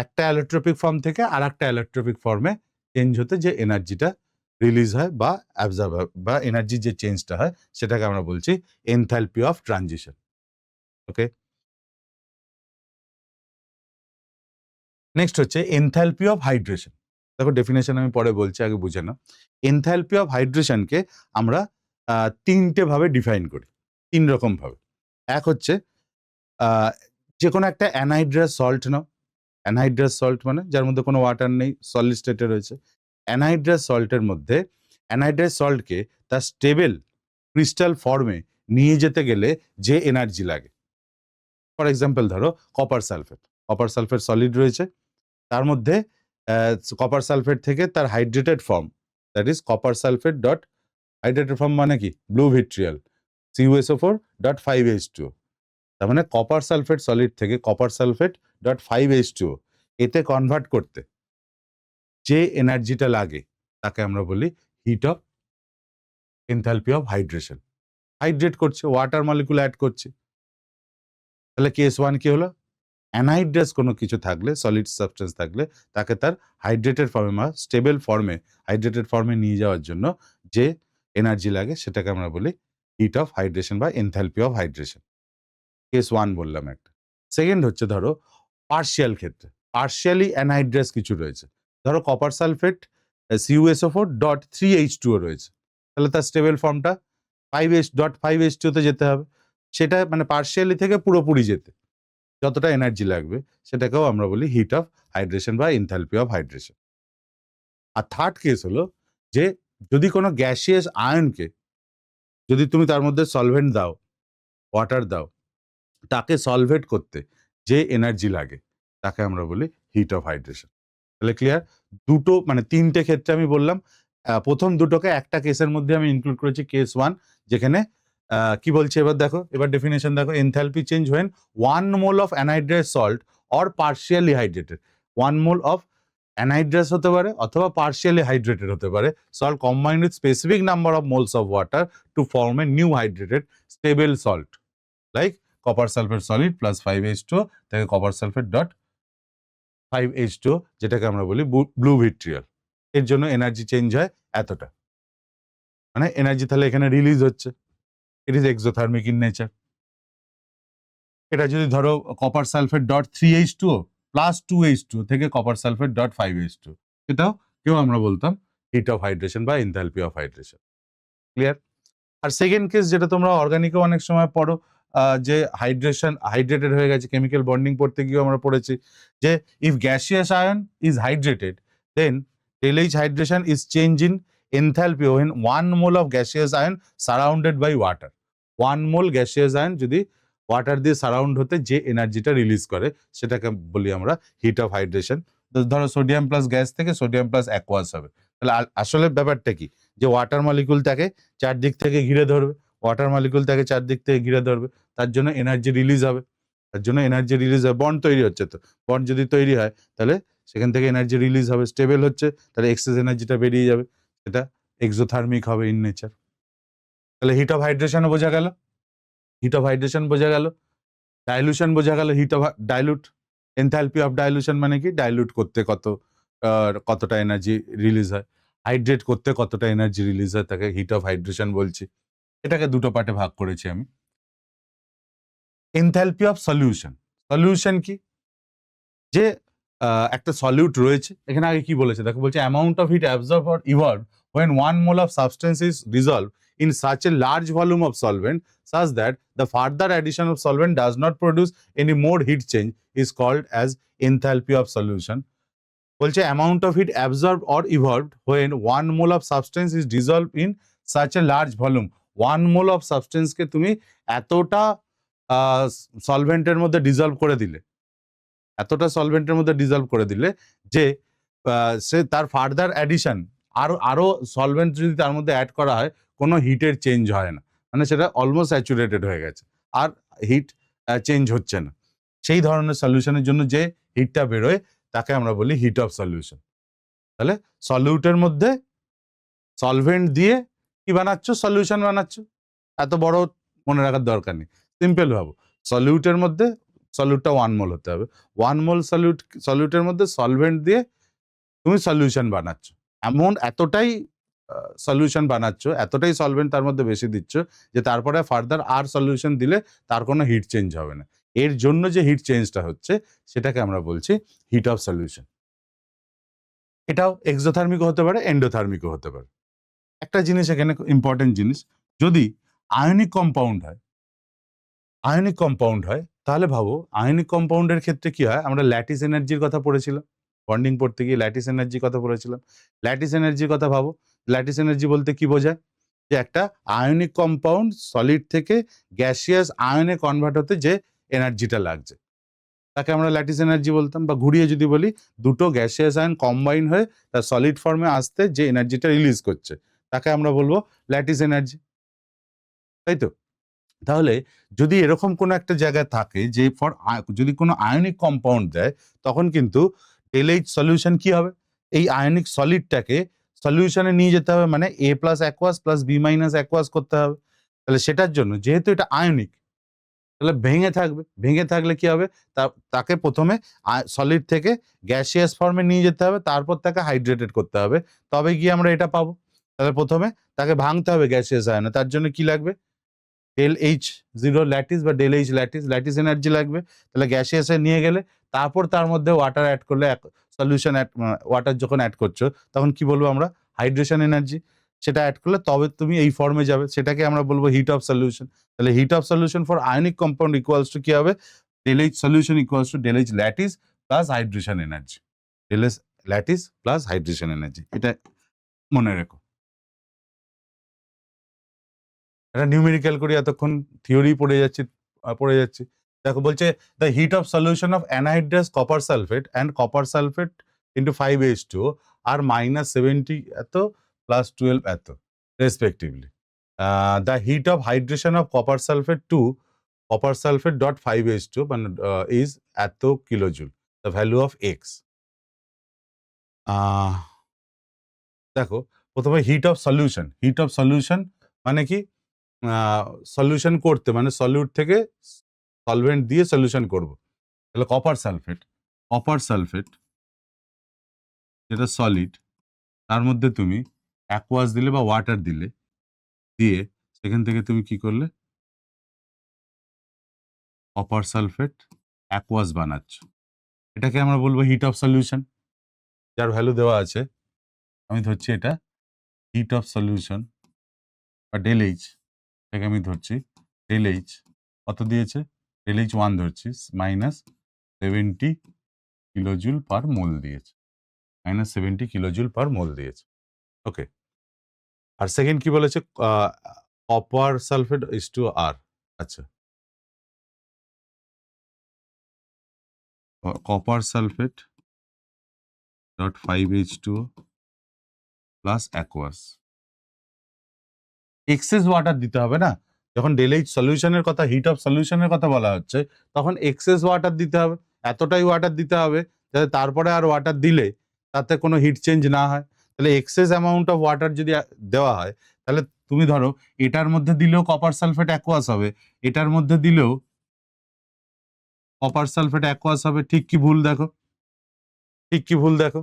একটা অ্যালোট্রোপিক ফর্ম থেকে আর একটা অ্যালোট্রোপিক ফর্মে চেঞ্জ হতে যে এনার্জিটা রিলিজ হয় বা অ্যাবজর্ব হয় বা এনার্জি যে চেঞ্জটা হয় সেটাকে আমরা বলছি enthalpy of transition. Okay, next হচ্ছে এনথালপি অফ হাইড্রেশন। দেখো ডেফিনেশন আমি পরে বলছি, আগে বুঝে নাও। এনথালপি অফ হাইড্রেশনকে আমরা তিনটে ভাবে ডিফাইন করি, তিন রকম ভাবে। এক হচ্ছে যে কোনো একটা অ্যানহাইড্রাস সল্ট নাও। অ্যানহাইড্রাস সল্ট মানে যার মধ্যে কোনো ওয়াটার নেই, সলিড স্টেটে রয়েছে। অ্যানহাইড্রাস সল্টের মধ্যে অ্যানহাইড্রাস সল্টকে তার স্টেবল ক্রিস্টাল ফর্মে নিয়ে যেতে গেলে যে এনার্জি লাগে, ফর এক্সাম্পল ধরো copper sulphate. Copper sulphate solid রয়েছে, তার মধ্যে কপার সালফেট থেকে তার hydrated form, that is copper sulphate dot hydrated form মানে কি, ব্লু ভিট্রিয়াল CuSO4.5H2। তার মানে কপার সালফেট সলিড থেকে কপার সালফেট ডট 5H2 এতে কনভার্ট করতে যে এনার্জিটা লাগে তাকে আমরা বলি heat of enthalpy of hydration. Hydrate করছে, ওয়াটার মলিকুল অ্যাড করছে, তাহলে কেস 1 কি হলো, অ্যানহাইড্রাস কোনো কিছু থাকলে, সলিড সাবস্টেন্স থাকলে তাকে তার হাইড্রেটেড ফর্মে বা স্টেবল ফর্মে, হাইড্রেটেড ফর্মে নিয়ে যাওয়ার জন্য যে এনার্জি লাগে সেটাকে আমরা বলি হিট অফ হাইড্রেশন বা এনথালপি অফ হাইড্রেশন। কেস 1 বললাম একটা। সেকেন্ড হচ্ছে ধরো পার্শিয়াল ক্ষেত্রে, পার্শিয়ালি অ্যানহাইড্রাস কিছু রয়েছে, ধরো কপার সালফেট CuSO4.3H2O রয়েছে, তাহলে তার স্টেবল ফর্মটা 5H.5H2 তে যেতে হবে। সেটা মানে পার্শিয়ালি থেকে পুরোপুরি যেতে যতটা এনার্জি লাগবে সেটাকেও আমরা বলি হিট অফ হাইড্রেশন বা এনথালপি অফ হাইড্রেশন। আর থার্ড কেস হলো যে যদি কোনো গ্যাসিয়াস আয়নকে যদি তুমি তার মধ্যে সলভেন্ট দাও, ওয়াটার দাও, তাকে সলভেট করতে যে এনার্জি লাগে তাকে আমরা বলি হিট অফ হাইড্রেশন। তাহলে ক্লিয়ার? দুটো মানে তিনটে ক্ষেত্রে আমি বললাম। প্রথম দুটোকে একটা কেসের মধ্যে আমি ইনক্লুড করেছি, কেস 1, যেখানে কি বলছে এবার দেখো, এবার ডেফিনেশন দেখো। Enthalpy change when 1 mole of anhydrous salt or partially hydrated. 1 mole of anhydrous হতে পারে অথবা পার্শিয়ালি হাইড্রেটেড হতে পারে, salt combined with specific number of moles of water to form a new hydrated stable salt like copper sulphate solid plus 5H2 থেকে copper sulphate dot 5H2, যেটাকে আমরা বলি blue vitriol. এর জন্য এনার্জি চেঞ্জ হয় এতটা, মানে এনার্জি তাহলে এখানে রিলিজ হচ্ছে, it is exothermic in nature. এটা যদি ধরো copper sulphate dot 3H2 plus 2H2 থেকে কপার সালফেট ডট 5H2, এটাও কেউ আমরা বলতাম হিট অফ হাইড্রেশন বা এনথালপি অফ হাইড্রেশন। ক্লিয়ার? আর সেকেন্ড কেস যেটা তোমরা অর্গানিকও অনেক সময় পড়ো, যে হাইড্রেটেড হয়ে গেছে, কেমিক্যাল বন্ডিং পড়তে গিয়েও আমরা পড়েছি যে if gaseous ion is hydrated then ΔH hydration is change in enthalpy when 1 mole of gaseous ion surrounded by water. 1 mole gaseous ion যদি ওয়াটার দিয়ে সারাউন্ড হতে যে এনার্জিটা রিলিজ করে সেটাকে বলি আমরা হিট অফ হাইড্রেশন। ধরো সোডিয়াম প্লাস গ্যাস থেকে সোডিয়াম প্লাস অ্যাকোয়াস হবে, তাহলে আসলে ব্যাপারটা কি, যে ওয়াটার মলিকুল তাকে চারদিক থেকে ঘিরে ধরবে, ওয়াটার মলিকুল তাকে চারদিক থেকে ঘিরে ধরবে, তার জন্য এনার্জি রিলিজ হবে, তার জন্য এনার্জি রিলিজ হবে। বন্ড তৈরি হচ্ছে, তো বন্ড যদি তৈরি হয় তাহলে সেখান থেকে এনার্জি রিলিজ হবে, স্টেবল হচ্ছে, তাহলে এক্সেস এনার্জিটা বেরিয়ে যাবে, সেটা এক্সোথার্মিক হবে ইন নেচার। তাহলে হিট অফ হাইড্রেশনও বোঝা গেল, হিট অফ হাইড্রেশন বোঝা গেল, ডাইলুশন বোঝা গেল, heat of dilute enthalpy of dilution মানে কি, ডাইলুট করতে কতটা এনার্জি রিলিজ হয়, হাইড্রেট করতে কতটা এনার্জি রিলিজ হয়, তাকে হিট অফ হাইড্রেশন বলছি। এটাকে দুটো পার্টে ভাগ করেছি আমি। এনথালপি অফ সলিউশন, সলিউশন কি, যে একটা সলিউট রয়েছে, এখানে আগে কি বলেছে দেখো, বলছে amount of heat absorb or evolve when 1 mole of substance is dissolved in such a large volume of solvent such that the further addition of solvent does not produce any more heat change is called as enthalpy of solution. বলছে amount of heat absorb or evolved when 1 mole of substance is dissolved in such a large volume, 1 mole of substance কে তুমি এতটা সলভেন্টের মধ্যে dissolved করে দিলে, এতটা সলভেন্টের মধ্যে dissolved করে দিলে যে সে তার ফার্দার অ্যাডিশন আরো সলভেন্ট যদি তার মধ্যে অ্যাড করা হয়, কোনো হিটের চেঞ্জ হয় না, মানে সেটা অলমোস্ট স্যাচুরেটেড হয়ে গেছে, আর হিট চেঞ্জ হচ্ছে না। সেই ধরনের সলিউশনের জন্য যে হিটটা বেরোয় তাকে আমরা বলি হিট অফ সলিউশন। তাহলে সলিউটের মধ্যে সলভেন্ট দিয়ে কি বানাচ্ছ, সলিউশন বানাচ্ছ, এত বড় মনে রাখার দরকার নেই, সিম্পল ভাবো, সলিউটের মধ্যে সলিউটটা 1 মোল হতে হবে, 1 মোল সলিউটের মধ্যে সলভেন্ট দিয়ে তুমি সলিউশন বানাচ্ছ, এতটাই সলিউশন বানাচ্ছ, এতটাই সলভেন্ট তার মধ্যে বেশি দিচ্ছ যে তারপরে ফার্দার আর সলিউশন দিলে তার কোনো হিট চেঞ্জ হবে না, এর জন্য যে হিট চেঞ্জটা হচ্ছে সেটাকে আমরা বলছি হিট অফ সলিউশন। এটাও এক্সোথার্মিকও হতে পারে, এন্ডোথার্মিকও হতে পারে। একটা জিনিস এখানে ইম্পর্টেন্ট জিনিস, যদি আয়নিক কম্পাউন্ড হয় তাহলে ভাবো আয়নিক কম্পাউন্ডের ক্ষেত্রে কি হয়, আমরা ল্যাটিস এনার্জির কথা পড়েছিলাম, বন্ডিং পড়তে গিয়ে ল্যাটিস এনার্জির কথা পড়েছিলাম। ল্যাটিস এনার্জির কথা ভাবো, ল্যাটিস এনার্জি বলতে কি বোঝায়, যে একটা আয়নিক কম্পাউন্ড সলিড থেকে গ্যাসিয়াস আয়নে কনভার্ট হতে যে এনার্জিটা লাগছে তাকে আমরা ল্যাটিস এনার্জি বলতাম, বা ঘুরিয়ে যদি বলি, দুটো গ্যাসিয়াস আয়ন কম্বাইন হয়ে তার সলিড ফর্মে আসতে যে এনার্জিটা রিলিজ করছে তাকে আমরা বলবো ল্যাটিস এনার্জি, তাই তো? তাহলে যদি এরকম কোনো একটা জায়গায় থাকে যে যদি কোনো আয়নিক কম্পাউন্ড দেয়, তখন কিন্তু ডেলএইচ সলিউশন কি হবে, এই আয়নিক সলিডটাকে সলিউশনে নিয়ে যেতে হবে, মানে A plus aqueous plus B minus aqueous করতে হবে। তাহলে সেটার জন্য যেহেতু এটা আয়নিক, তাহলে ভেঙে থাকলে কি হবে, তাকে প্রথমে সলিড থেকে গ্যাসিয়াস ফর্মে নিয়ে যেতে হবে, তারপর তাকে হাইড্রেটেড করতে হবে, তবে গিয়ে আমরা এটা পাবো। তাহলে প্রথমে তাকে ভাঙতে হবে গ্যাসিয়াস আয়নে, তার জন্য কি লাগবে, ডেল এইচ জিরো ল্যাটিস বা ডেল এইচ ল্যাটিস এনার্জি লাগবে। তাহলে গ্যাসিয়াসে নিয়ে গেলে তারপর তার মধ্যে ওয়াটার অ্যাড করলে, সলিউশন ওয়াটার যখন অ্যাড করছো তখন কি বলবো আমরা, হাইড্রেশন এনার্জি, সেটা অ্যাড করলে তবে তুমি এই ফর্মে যাবে, সেটাকে আমরা বলবো হিট অফ সলিউশন। তাহলে heat of solution for ionic compound equals to কি হবে, del H solution equals to del H lattice plus hydration energy, del H lattice plus hydration energy, এটা মনে রেখো। এটা নিউমেরিক্যাল করি, এতক্ষণ থিওরি পড়ে যাচ্ছি। দেখো বলছে the heat of solution of anhydrous copper sulphate and copper sulphate into 5H2O are -70 এত প্লাস 12 এত respectively. The heat of hydration of copper sulphate to copper sulphate dot 5H2 মানে ইজ এত kilojoule, the value of X. দেখো প্রথমে hit of solution মানে কি, solution করতে, মানে সলিউট থেকে সলভেন্ট দিয়ে সলিউশন করব। তাহলে কপার সালফেট যেটা সলিড, তার মধ্যে তুমি অ্যাকোয়াস দিলে বা ওয়াটার দিয়ে সেখান থেকে তুমি কি করলে, কপার সালফেট অ্যাকোয়াস বানাচ্ছ, এটাকে আমরা বলবো হিট অফ সলিউশন, যার ভ্যালু দেওয়া আছে, আমি ধরছি এটা হিট অফ সলিউশন বা ডেল এইচ, এটাকে আমি ধরছি ডেল এইচ, কত দিয়েছে, ডেল এইচ 1 ধরছি, -70 কিলোজুল পার মোল দিয়েছে, -70 কিলোজুল পার মোল দিয়েছে, ওকে। আর সেকেন্ড কি বলেছে, কপার সালফেট ইজ টু আর, আচ্ছা, copper sulphate dot 5H2O plus aqueous, excess water দিতে হবে না, যখন ডেল এইচ সলিউশনের কথা, হিট অফ সলিউশনের কথা বলা হচ্ছে, তখন এক্সেস ওয়াটার দিতে হবে, এতটাই ওয়াটার দিতে হবে যাতে তারপরে আর ওয়াটার দিলে তাতে কোনো হিট চেঞ্জ না হয়। তাহলে এক্সেস অ্যামাউন্ট অফ ওয়াটার যদি দেওয়া হয়, তাহলে তুমি ধরো এটার মধ্যে দিলেও কপার সালফেট অ্যাকোয়াস হবে, এটার মধ্যে দিলেও কপার সালফেট অ্যাকোয়াস হবে, ঠিক কি ভুল দেখো, ঠিক কি ভুল দেখো।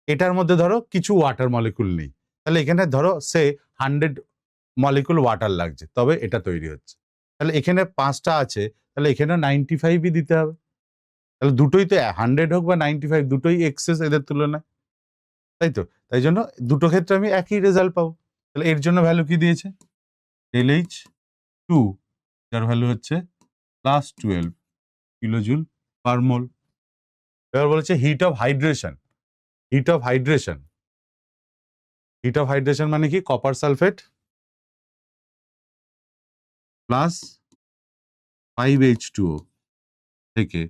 এটার মধ্যে ধরো কিছু ওয়াটার মলিকুল নেই, তাহলে এখানে ধরো সে 100 মলিকুল ওয়াটার লাগছে, তবে এটা তৈরি হচ্ছে। তাহলে এখানে 5টা আছে, তাহলে এখানে 95ই দিতে হবে। তাহলে দুটোই তো 100 হোক বা 95 দুটোই এক্সেস এদের তুলনায়, তাই তো? তাই জন্য দুটো ক্ষেত্রে আমি একই রেজাল্ট পাবো। তাহলে এর জন্য ভ্যালু কি দিয়েছে? LH2, যার ভ্যালু হচ্ছে +12 কিলোজুল পার মোল। এবার বলেছে hit of hydration. Hit of hydration, hit of hydration মানে কি? কপার সালফেট প্লাস 5H2O থেকে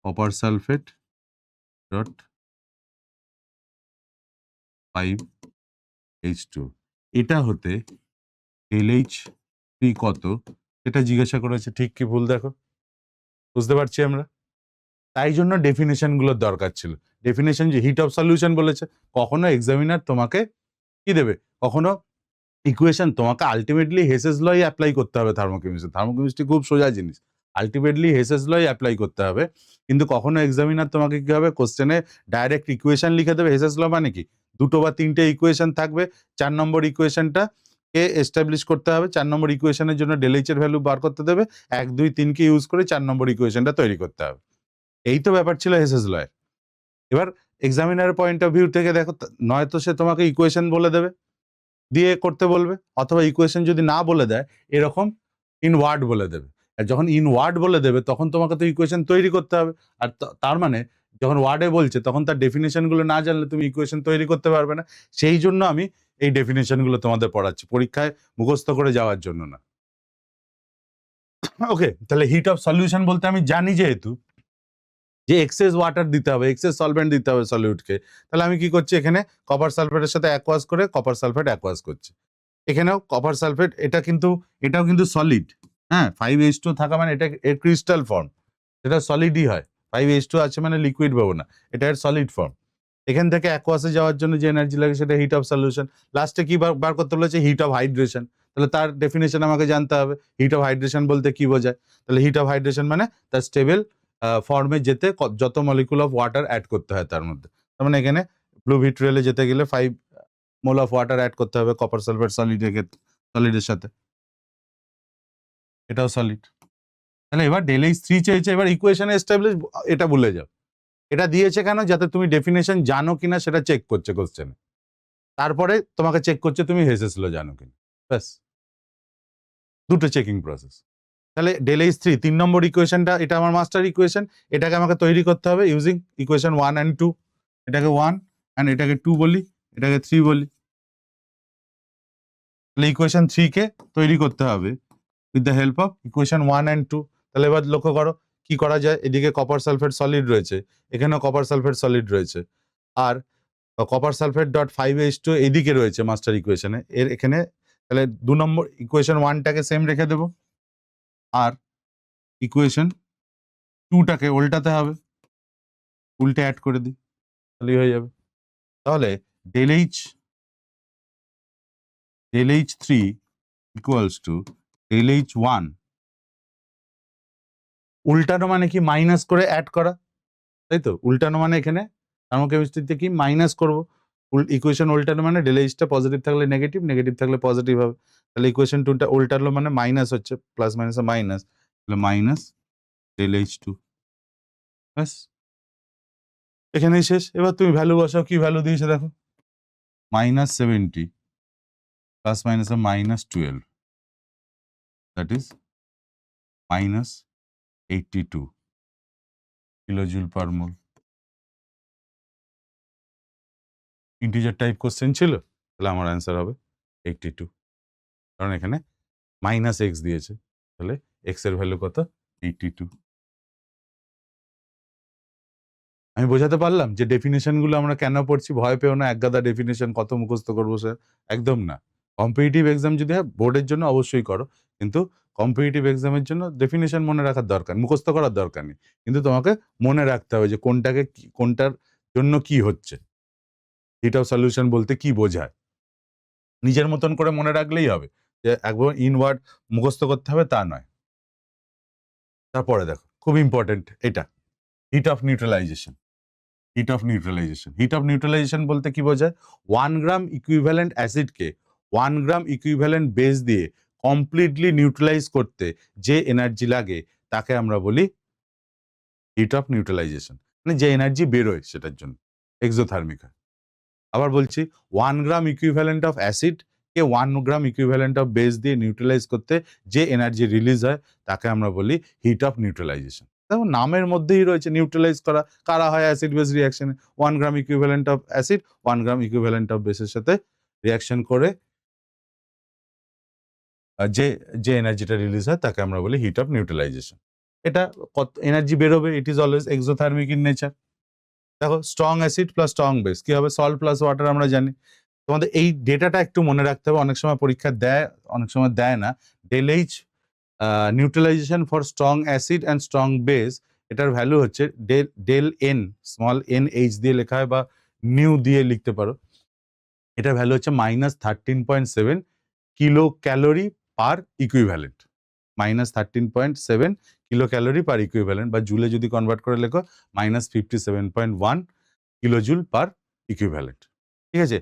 কপার সালফেট ডট 5H2O, এটা হতে LH3 কত এটা জিজ্ঞাসা করেছে, ঠিক কি ভুল দেখো, বুঝতে পারছি আমরা। তাই জন্য ডেফিনেশন গুলোর দরকার ছিল। ডেফিনেশন যে হিট অফ সলিউশন বলেছে, কখনো এক্সামিনার তোমাকে কি দেবে, কখনো ইকুয়েশন তোমাকে আলটিমেটলি হেসেস লই অ্যাপ্লাই করতে হবে। থার্মোকেমিস্ট্রি, থার্মোকেমিস্ট্রি খুব সোজা জিনিস, আলটিমেটলি হেসেস লই অ্যাপ্লাই করতে হবে। কিন্তু কখনো এক্সামিনার তোমাকে কি হবে, কোশ্চেনে ডাইরেক্ট ইকুয়েশন লিখে দেবে। হেসেস ল মানে কি? দুটো বা তিনটে ইকুয়েশন থাকবে, 4 নম্বর ইকুয়েশনটা কে এস্টাবলিশ করতে হবে, 4 নম্বর ইকুয়েশনের জন্য ডেলএইচ এর ভ্যালু বার করতে দেবে, 1 2 3 কে ইউজ করে 4 নম্বর ইকুয়েশনটা তৈরি করতে হবে। এই তো ব্যাপার ছিল হেসেস লয়ের। এবার এক্সামিনারের পয়েন্ট অফ ভিউ থেকে দেখো, নয়তো সে তোমাকে ইকুয়েশন বলে দেবে, দিয়ে করতে বলবে, অথবা ইকুয়েশন যদি না বলে দেয় এরকম ইন ওয়ার্ড বলে দেবে। আর যখন ইন ওয়ার্ড বলে দেবে তখন তোমাকে তো ইকুয়েশন তৈরি করতে হবে। আর তার মানে যখন ওয়ার্ডে বলছে তখন তার ডেফিনেশন গুলো না জানলে তুমি ইকুয়েশন তৈরি করতে পারবে না। সেই জন্য আমি এই ডেফিনেশন গুলো তোমাদের পড়াচ্ছি, পরীক্ষায় মুখস্থ করে যাওয়ার জন্য না। ওকে, তাহলে হিট অফ সলিউশন বলতে আমি জানি যেহেতু যে এক্সেস ওয়াটার দিতে হবে, এক্সেস সলভেন্ট দিতে হবে সলিউটকে, তাহলে আমি কি করছি, এখানে কপার সালফেটের সাথে অ্যাকোয়াস করে কপার সালফেট অ্যাকোয়াস করছি। এখানেও কপার সালফেট, এটাও কিন্তু সলিড। হ্যাঁ, 5H2 থাকা মানে এটা এর ক্রিস্টাল ফর্ম, সেটা সলিডই হয়। 5H2 আছে মানে লিকুইড পাবো না, এটা এর সলিড ফর্ম। এখান থেকে অ্যাকোয়াসে যাওয়ার জন্য যে এনার্জি লাগে সেটা হিট অফ সলিউশন। লাস্টে কি বার করতে বলেছে? Hit of hydration. তাহলে তার ডেফিনেশন আমাকে জানতে হবে, হিট অফ হাইড্রেশন বলতে কি বোঝায়। তাহলে হিট অফ হাইড্রেশন মানে তার স্টেবল ফর্মে যেতে যত মলিকুল অফ ওয়াটার অ্যাড করতে হয় তার মধ্যে। তার মানে এখানে ব্লু ভিট্রিয়ালে যেতে গেলে 5 মোল অফ ওয়াটার অ্যাড করতে হবে কপার সালফেট সলিডের সাথে, এটাও সলিড। তাহলে এবার ΔH3 চেয়েছে, এবার ইকুয়েশনে এস্টাবলিশ, এটা ভুলে যাও। এটা দিয়েছে কেন? যাতে তুমি ডেফিনেশন জানো কিনা সেটা চেক করছে কোশ্চেনে, তারপরে তোমাকে চেক করছে তুমি হেসেস ল জানো কিনা, ব্যাস, দুটো চেকিং প্রসেস। তাহলে ΔH3 3 নম্বর ইকুয়েশনটা, এটা আমার মাস্টার ইকুয়েশন, এটাকে আমাকে তৈরি করতে হবে ইউজিং ইকুয়েশন 1 and 2। এটাকে 1 and এটাকে 2 বলি, এটাকে 3 বলি। তাহলে ইকুয়েশন 3 কে তৈরি করতে হবে with the help of equation 1 and 2। তাহলে এবার লক্ষ্য করো কি করা যায়, এদিকে কপার সালফেট সলিড রয়েছে, এখানেও কপার সালফেট সলিড রয়েছে, আর কপার সালফেট ডট 5H2 এইদিকে রয়েছে মাস্টার ইকুয়েশনে, এর এখানে। তাহলে 2 নম্বর ইকুয়েশন 1টাকে সেম রেখে দেব, আর ইকুয়েশন 2টাকে উল্টাতে হবে, উল্টে অ্যাড করে দিই, তাহলেই হয়ে যাবে। তাহলে ΔH3 ইকুয়ালস টু ΔH1, উল্টানো মানে কি? মাইনাস করে অ্যাড করা, তাই তো? উল্টানো মানে এখানে থার্মোকেমিস্ট্রিতে কি মাইনাস করবো, ইকুয়েশন উল্টানো মানে ΔHটা পজিটিভ থাকলে নেগেটিভ, নেগেটিভ থাকলে পজিটিভ হবে। তাহলে ইকুয়েশন 2টা উল্টালো মানে মাইনাস হচ্ছে, প্লাস মাইনাসে মাইনাস, তাহলে মাইনাস ΔH2, ব্যাস, এখানেই শেষ। এবার তুমি ভ্যালু বসাও, কি ভ্যালু দিয়েছে দেখো, -70 প্লাস মাইনাসে -12, that is -82 kilojoule per mole. Integer type question ছিল, তাহলে আমার অ্যান্সার হবে 82, কারণ এখানে -x দিয়েছে, তাহলে x এর ভ্যালু কত? 82। আমি বোঝাতে পারলাম যে ডেফিনেশন গুলো আমরা কেন পড়ছি? ভয় পেও না, একগাদা ডেফিনেশন কত মুখস্থ করবো স্যার, একদম না। কম্পিটিটিভ এক্সাম যদি হয় বোর্ডের জন্য অবশ্যই করো, কিন্তু কম্পিটিটিভ এক্সামের জন্য ডেফিনেশন মনে রাখার দরকার, মুখস্থ করার দরকার নেই, কিন্তু তোমাকে মনে রাখতে হবে যে কোনটাকে কোনটার জন্য কি হচ্ছে, হিট অফ সলিউশন বলতে কি বোঝায়, নিজের মতন করে মনে রাখলেই হবে, যে একবার ইনওয়ার্ড মুখস্থ করতে হবে তা নয়। তারপরে দেখো খুব ইম্পর্টেন্ট এটা, heat of neutralization. Heat of neutralization, heat of neutralization বলতে কি বোঝায়? 1 গ্রাম ইকুইভ্যালেন্ট অ্যাসিডকে 1 গ্রাম ইকুইভ্যালেন্ট বেস দিয়ে কমপ্লিটলি নিউট্রালাইজ করতে যে এনার্জি লাগে তাকে আমরা বলি হিট অফ নিউট্রালাইজেশন, মানে যে এনার্জি বেরোয় সেটার জন্য এক্সোথার্মিক হয়। আবার বলছি 1 gram equivalent of acid K 1 gram equivalent of base দিয়ে নিউট্রালাইজ করতে যে এনার্জি রিলিজ হয় তাকে আমরা বলি হিট অফ নিউট্রালাইজেশন। দেখো নামের মধ্যেই রয়েছে নিউট্রালাইজ করা, কারা হয় অ্যাসিড বেস রিঅ্যাকশনে 1 gram equivalent of acid 1 gram equivalent of বেসের সাথে রিঅ্যাকশন করে যে যে এনার্জিটা রিলিজ হয় তাকে আমরা বলি হিট অফ নিউট্রালাইজেশন। এটা কত এনার্জি বেরোবে, it is always exothermic in nature. দেখো strong acid plus strong base কি হবে? সল্ট প্লাস ওয়াটার আমরা জানি। তোমাদের এই ডেটাটা একটু মনে রাখতে হবে, অনেক সময় পরীক্ষা দেয়, অনেক সময় দেয় না। Del H neutralization for strong acid and strong base, এটার ভ্যালু হচ্ছে del N, small N H দিয়ে লেখা হয় বা নিউ দিয়ে লিখতে পারো। এটার ভ্যালু হচ্ছে -13.7 kilo calorie per equivalent, -13.7 kilo calorie per equivalent, বা জুলে যদি কনভার্ট করে লেখো -57.1 কিলোজুল পার ইকুইভ্যালেন্ট। ঠিক আছে,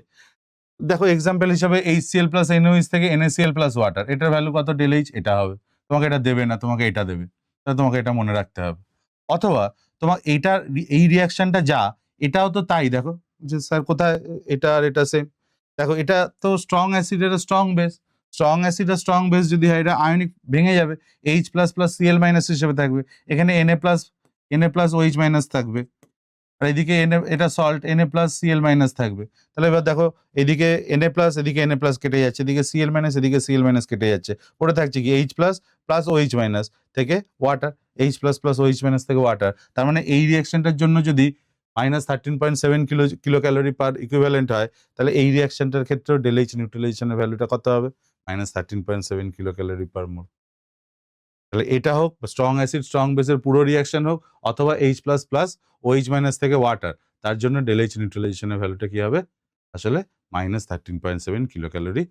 দেখো এক্সাম্পল হিসাবে HCl প্লাস NaOH থেকে NaCl প্লাস ওয়াটার, এটার ভ্যালু কত? ডেল এইচ, এটা হবে। তোমাকে এটা দেবে না, তোমাকে এটা দেবে, তাহলে তোমাকে এটা মনে রাখতে হবে। অথবা তোমার এইটার এই রিয়াকশনটা যা, এটাও তো তাই। দেখো যে স্যার কোথায় এটা আর এটা সেম, দেখো এটা তো স্ট্রং অ্যাসিড, এটা স্ট্রং বেস, স্ট্রং অ্যাসিড আর স্ট্রং বেস যদি হয় এটা আয়নিক ভেঙে যাবে, H plus plus Cl minus হিসেবে থাকবে, এখানে Na প্লাস OH মাইনাস থাকবে, আর এদিকে এটা salt Na plus Cl minus থাকবে। তাহলে এবার দেখো এদিকে Na প্লাস, এদিকে Na প্লাস কেটে যাচ্ছে, এদিকে Cl মাইনাস, এদিকে Cl মাইনাস কেটে যাচ্ছে, পড়ে থাকছে কি H plus plus OH minus থেকে water, H plus plus OH minus থেকে ওয়াটার। তার মানে এই রিঅ্যাকশনটার জন্য যদি -13.7 কিলো ক্যালোরি পার ইকুইভ্যালেন্ট হয়, তাহলে এই রিঅ্যাকশনটার ক্ষেত্রেও ডেল এইচ নিউট্রালাইজেশনের ভ্যালুটা কত হবে? -13.7 কিলো ক্যালোরি পার মোল। তাহলে এটা হোক স্ট্রং অ্যাসিড স্ট্রং বেসের পুরো রিঅ্যাকশন হোক, অথবা H plus plus OH minus থেকে ওয়াটার, তার জন্য ডেল এইচ নিউট্রালাইজেশনের ভ্যালুটা কি হবে? আসলে -13.7 কিলো ক্যালোরি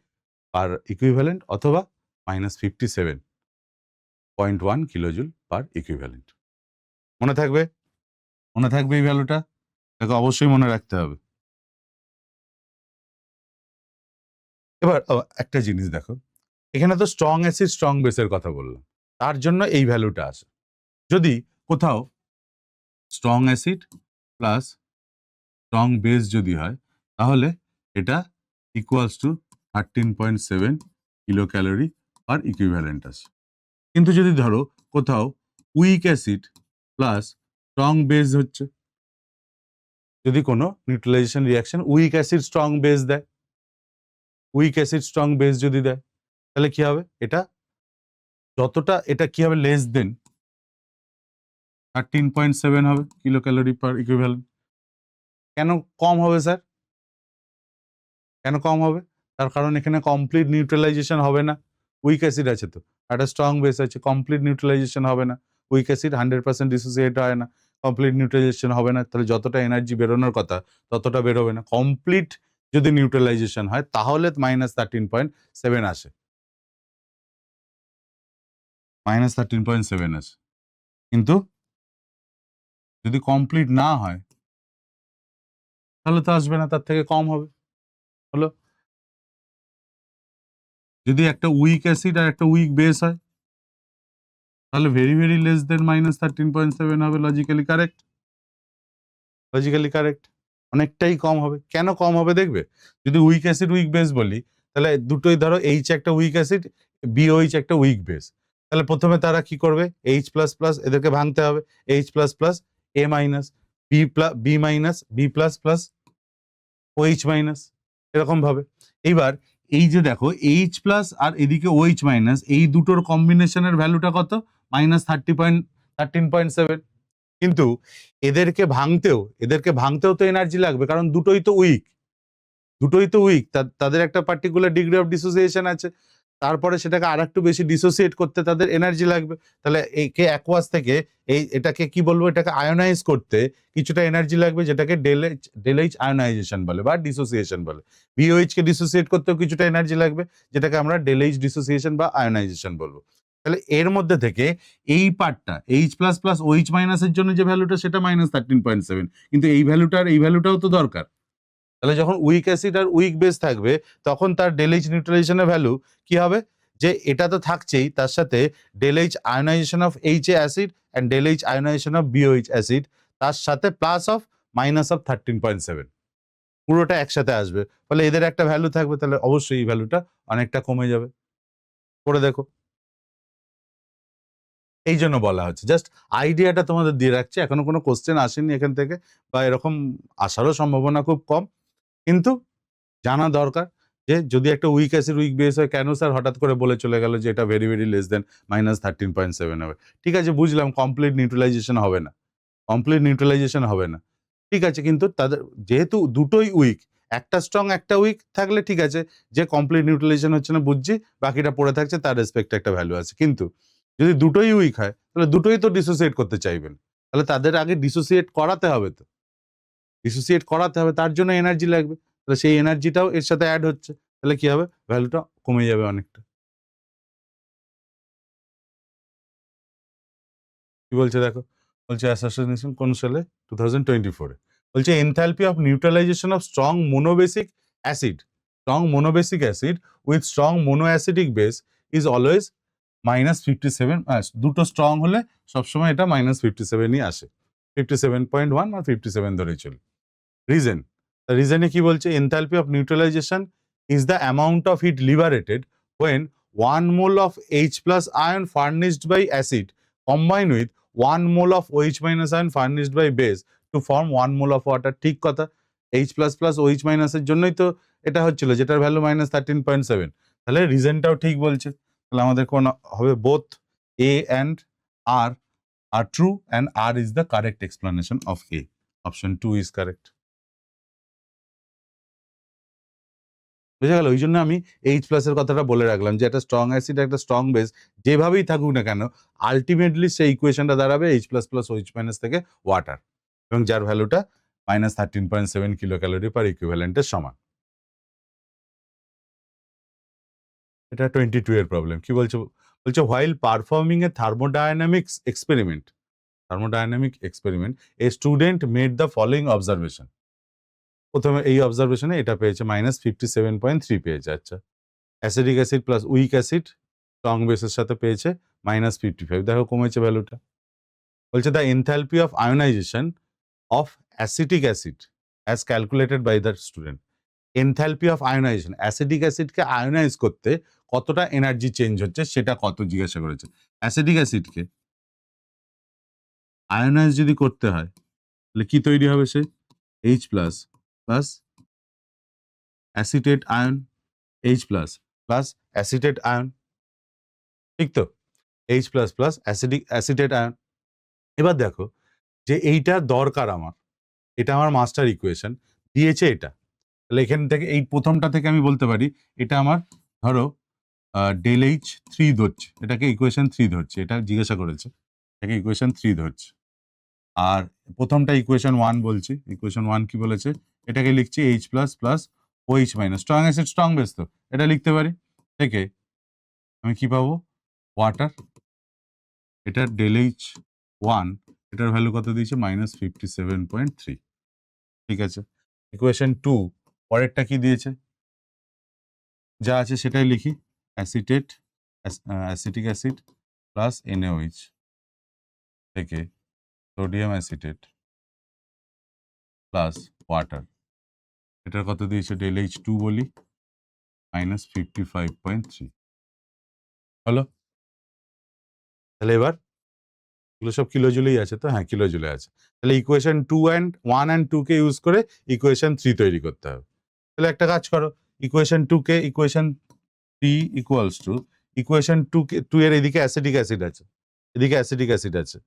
পার ইকুইভ্যালেন্ট, অথবা -57.1 কিলোজুল পার ইকুইভ্যালেন্ট। মনে থাকবে? মনে থাকবে এই ভ্যালুটা? দেখো অবশ্যই মনে রাখতে হবে। এবার একটা জিনিস দেখো, এখানে তো স্ট্রং অ্যাসিড স্ট্রং বেসের কথা বললাম, তার জন্য এই ভ্যালুটা আসে। যদি কোথাও strong acid plus strong base যদি হয়, তাহলে এটা equals to 13.7 kilo calorie per equivalent আসে। কিন্তু যদি ধরো কোথাও week acid plus strong base হচ্ছে, যদি কোনো neutralisation reaction week acid strong base দেয়, উইক অ্যাসিড স্ট্রং বেস যদি দেয়, তাহলে কি হবে? এটা যতটা, এটা কি হবে? লেস দেন 13.7 হবে কিলো ক্যালোরি পার ইকুইভ্যালেন্ট। কেন কম হবে স্যার? কেন কম হবে? তার কারণ এখানে কমপ্লিট নিউট্রালাইজেশন হবে না, উইক অ্যাসিড আছে তো, একটা স্ট্রং বেস আছে, কমপ্লিট নিউট্রালাইজেশন হবে না। উইক অ্যাসিড 100% ডিসোসিয়েট হয় না, কমপ্লিট নিউট্রালাইজেশন হবে না, তাহলে যতটা এনার্জি বেরোনোর কথা ততটা বেরোবে না। কমপ্লিট যদি নিউট্রালাইজেশন হয় তাহলে -13.7 আসে, -13.7 আসে। কিন্তু যদি কমপ্লিট না হয় তাহলে তো আসবে না, তার থেকে কম হবে। হলো, যদি একটা উইক অ্যাসিড আর একটা উইক বেস হয়, তাহলে ভেরি ভেরি লেস দেন -13.7 হবে। লজিক্যালি কারেক্ট, লজিক্যালি কারেক্ট, অনেকটাই কম হবে। কেন কম হবে দেখবে? যদি উইক অ্যাসিড উইক বেস বলি, তাহলে দুটোই ধরো H একটা উইক অ্যাসিড, BOH একটা উইক বেস, তাহলে প্রথমে তারা কি করবে? H প্লাস প্লাস এদেরকে ভাঙতে হবে, H plus plus A minus, B minus B plus plus OH minus, এরকম ভাবে। এইবার এই যে দেখো H প্লাস আর এদিকে OH মাইনাস, এই দুটোর কম্বিনেশনের ভ্যালুটা কত? -13.7। কিন্তু এদেরকে ভাঙতেও তো এনার্জি লাগবে, কারণ দুটোই তো উইক, তাদের একটা পার্টিকুলার ডিগ্রি অফ ডিসোসিয়েশন আছে, তারপরে সেটাকে আর একটু বেশি ডিসোসিয়েট করতে তাদের এনার্জি লাগবে। তাহলে একে অ্যাকোয়াস থেকে এটাকে কি বলবো, এটাকে আয়োনাইজ করতে কিছুটা এনার্জি লাগবে, যেটাকে ডেল এইচ আয়োনাইজেশন বলে বা ডিসোসিয়েশন বলে। BOH কে ডিসোসিয়েট করতেও কিছুটা এনার্জি লাগবে, যেটাকে আমরা ডেল এইচ ডিসোসিয়েশন বা আয়োনাইজেশন বলবো। তাহলে এর মধ্যে থেকে এই পার্টটা এইচ প্লাস প্লাস ওইচ মাইনাসের জন্য যে ভ্যালুটা সেটা -13.7, কিন্তু এই ভ্যালুটা আর এই ভ্যালুটাও তো দরকার। তাহলে যখন উইক অ্যাসিড আর উইক বেস থাকবে তখন তার ডেলএইচ নিউট্রালাইজেশনের ভ্যালু কি হবে, যে এটা তো থাকছেই, তার সাথে del H ionization of H A acid and del H ionization of BOH acid, তার সাথে প্লাস অফ মাইনাস অফ 13.7, পুরোটা একসাথে আসবে। ফলে এদের একটা ভ্যালু থাকবে, তাহলে অবশ্যই এই ভ্যালুটা অনেকটা কমে যাবে। করে দেখো। এই জন্য বলা হচ্ছে, জাস্ট আইডিয়াটা তোমাদের দিয়ে রাখছি। এখনো কোনো কোশ্চেন আসেনি এখান থেকে, বা এরকম আসারও সম্ভাবনা খুব কম, কিন্তু জানা দরকার যে যদি একটা উইক অ্যাসিড উইক বেস হয়, কেন স্যার হঠাৎ করে বলে চলে গেল যে এটা ভেরি ভেরি লেস দেন -13.7 হবে। ঠিক আছে, বুঝলাম কমপ্লিট নিউট্রালাইজেশন হবে না, কমপ্লিট নিউট্রালাইজেশন হবে না, ঠিক আছে, কিন্তু তাদের যেহেতু দুটোই উইক, একটা স্ট্রং একটা উইক থাকলে ঠিক আছে, যে কমপ্লিট নিউট্রালাইজেশন হচ্ছে না বুঝছি, বাকিটা পড়ে থাকছে, তার রেসপেক্টে একটা ভ্যালু আছে। কিন্তু যদি দুটোই উইক হয় তাহলে দুটোই তো ডিসোসিয়েট করতে চাইবেন, তাহলে তাদের আগে ডিসোসিয়েট করাতে হবে, তো ডিসোসিয়েট করাতে হবে, তার জন্য এনার্জি লাগবে, তাহলে সেই এনার্জিটাও এর সাথে অ্যাড হচ্ছে, তাহলে কি হবে, ভ্যালুটা কমে যাবে অনেকটা। কি বলছে দেখো, বলছে অ্যাসোসিয়েশন কোন সালে, 2024 এ বলছে enthalpy of neutralization of strong monobasic acid, strong monobasic acid with strong monoacidic base is always -57। দুটো স্ট্রং হলে সবসময় এটা -57ই আসে, 57.1 আর 57 ধরেই চলি। রিজন, রিজনে কি বলছে, enthalpy of neutralisation is the amount of heat liberated when 1 mole of H plus ion furnished by acid combine with 1 mole of OH minus ion furnished by base to form 1 mole of water। ঠিক কথা, H plus plus OH minus এর জন্যই তো এটা হচ্ছিল, যেটার value -13.7। তাহলে রিজনটাও ঠিক বলছে, তাহলে আমাদের কোন হবে, both A and R are true and R is the correct explanation of A. Option 2 is correct. বুঝা গেল? ওই জন্য আমি এইচ প্লাস এর কথাটা বলে রাখলাম, যে একটা স্ট্রং অ্যাসিড একটা স্ট্রং বেস যেভাবেই থাকুক না কেন, আলটিমেটলি সেই ইকুয়েশনটা দাঁড়াবে H plus plus OH minus থেকে ওয়াটার, এবং যার ভ্যালুটা -13.7 কিলো ক্যালোরি পার ইকুইভ্যালেন্টের সমান। এটা 22 এর প্রবলেম। কি বলছে, বলছে while performing a thermodynamic experiment a student made the following observation. প্রথমে এই অবজারভেশনে এটা পেয়েছে -57.3 পেয়েছে। আচ্ছা, acidic acid plus weak acid strong বেসের সাথে পেয়েছে -55, দেখো কমেছে ভ্যালুটা। বলছে the enthalpy of ionization of acetic acid as calculated by the student. Enthalpy of ionization, acidic অ্যাসিডকে আয়োনাইজ করতে কতটা এনার্জি চেঞ্জ হচ্ছে সেটা কত জিজ্ঞাসা করেছে। অ্যাসিডিক অ্যাসিডকে আয়োনাইজ যদি করতে হয় তাহলে কি তৈরি হবে, সে H plus plus acetate ion, H plus plus acetate ion, ঠিক তো, H plus plus acetate ion. এবার দেখো যে এইটা দরকার আমার, এটা আমার মাস্টার ইকুয়েশন দিয়েছে এটা, তাহলে এখান থেকে এই প্রথমটা থেকে আমি বলতে পারি এটা আমার, ধরো ডেল এইচ 3 ধরছে, এটাকে ইকুয়েশন 3 ধরছে, এটা জিজ্ঞাসা করেছে, এটাকে ইকুয়েশন 3 ধরছে। আর প্রথমটা ইকুয়েশন 1 বলছি, ইকুয়েশন 1 কি বলেছে, এটাকে লিখছি H plus plus OH minus, strong acid strong base, তো এটা লিখতে পারি, থেকে আমি কি পাবো, ওয়াটার, এটা ডেল এইচ 1, এটার ভ্যালু কত দিয়েছে -57.3, ঠিক আছে। ইকুয়েশন 2 পরেরটা কি দিয়েছে, যা আছে সেটাই লিখি, অ্যাসিটিক অ্যাসিড প্লাস NaOH থেকে সোডিয়াম অ্যাসিটেট প্লাস ওয়াটার, এটার কত দিয়েছে, ডেল এইচ 2 বলি -55.3, হলো। তাহলে এবার এগুলো সব কিলো জুলেই আছে, তো হ্যাঁ কিলো জুলে আছে, তাহলে ইকুয়েশন 1 and 2 কে ইউজ করে ইকুয়েশন 3 তৈরি করতে হবে। তাহলে একটা কাজ করো, ইকুয়েশন 2 কে ইকুয়েশন 3 ইকুয়ালস টু ইকুয়েশন 2 এর এদিকে অ্যাসিডিক অ্যাসিড আছে, এদিকে অ্যাসিডিক অ্যাসিড আছে,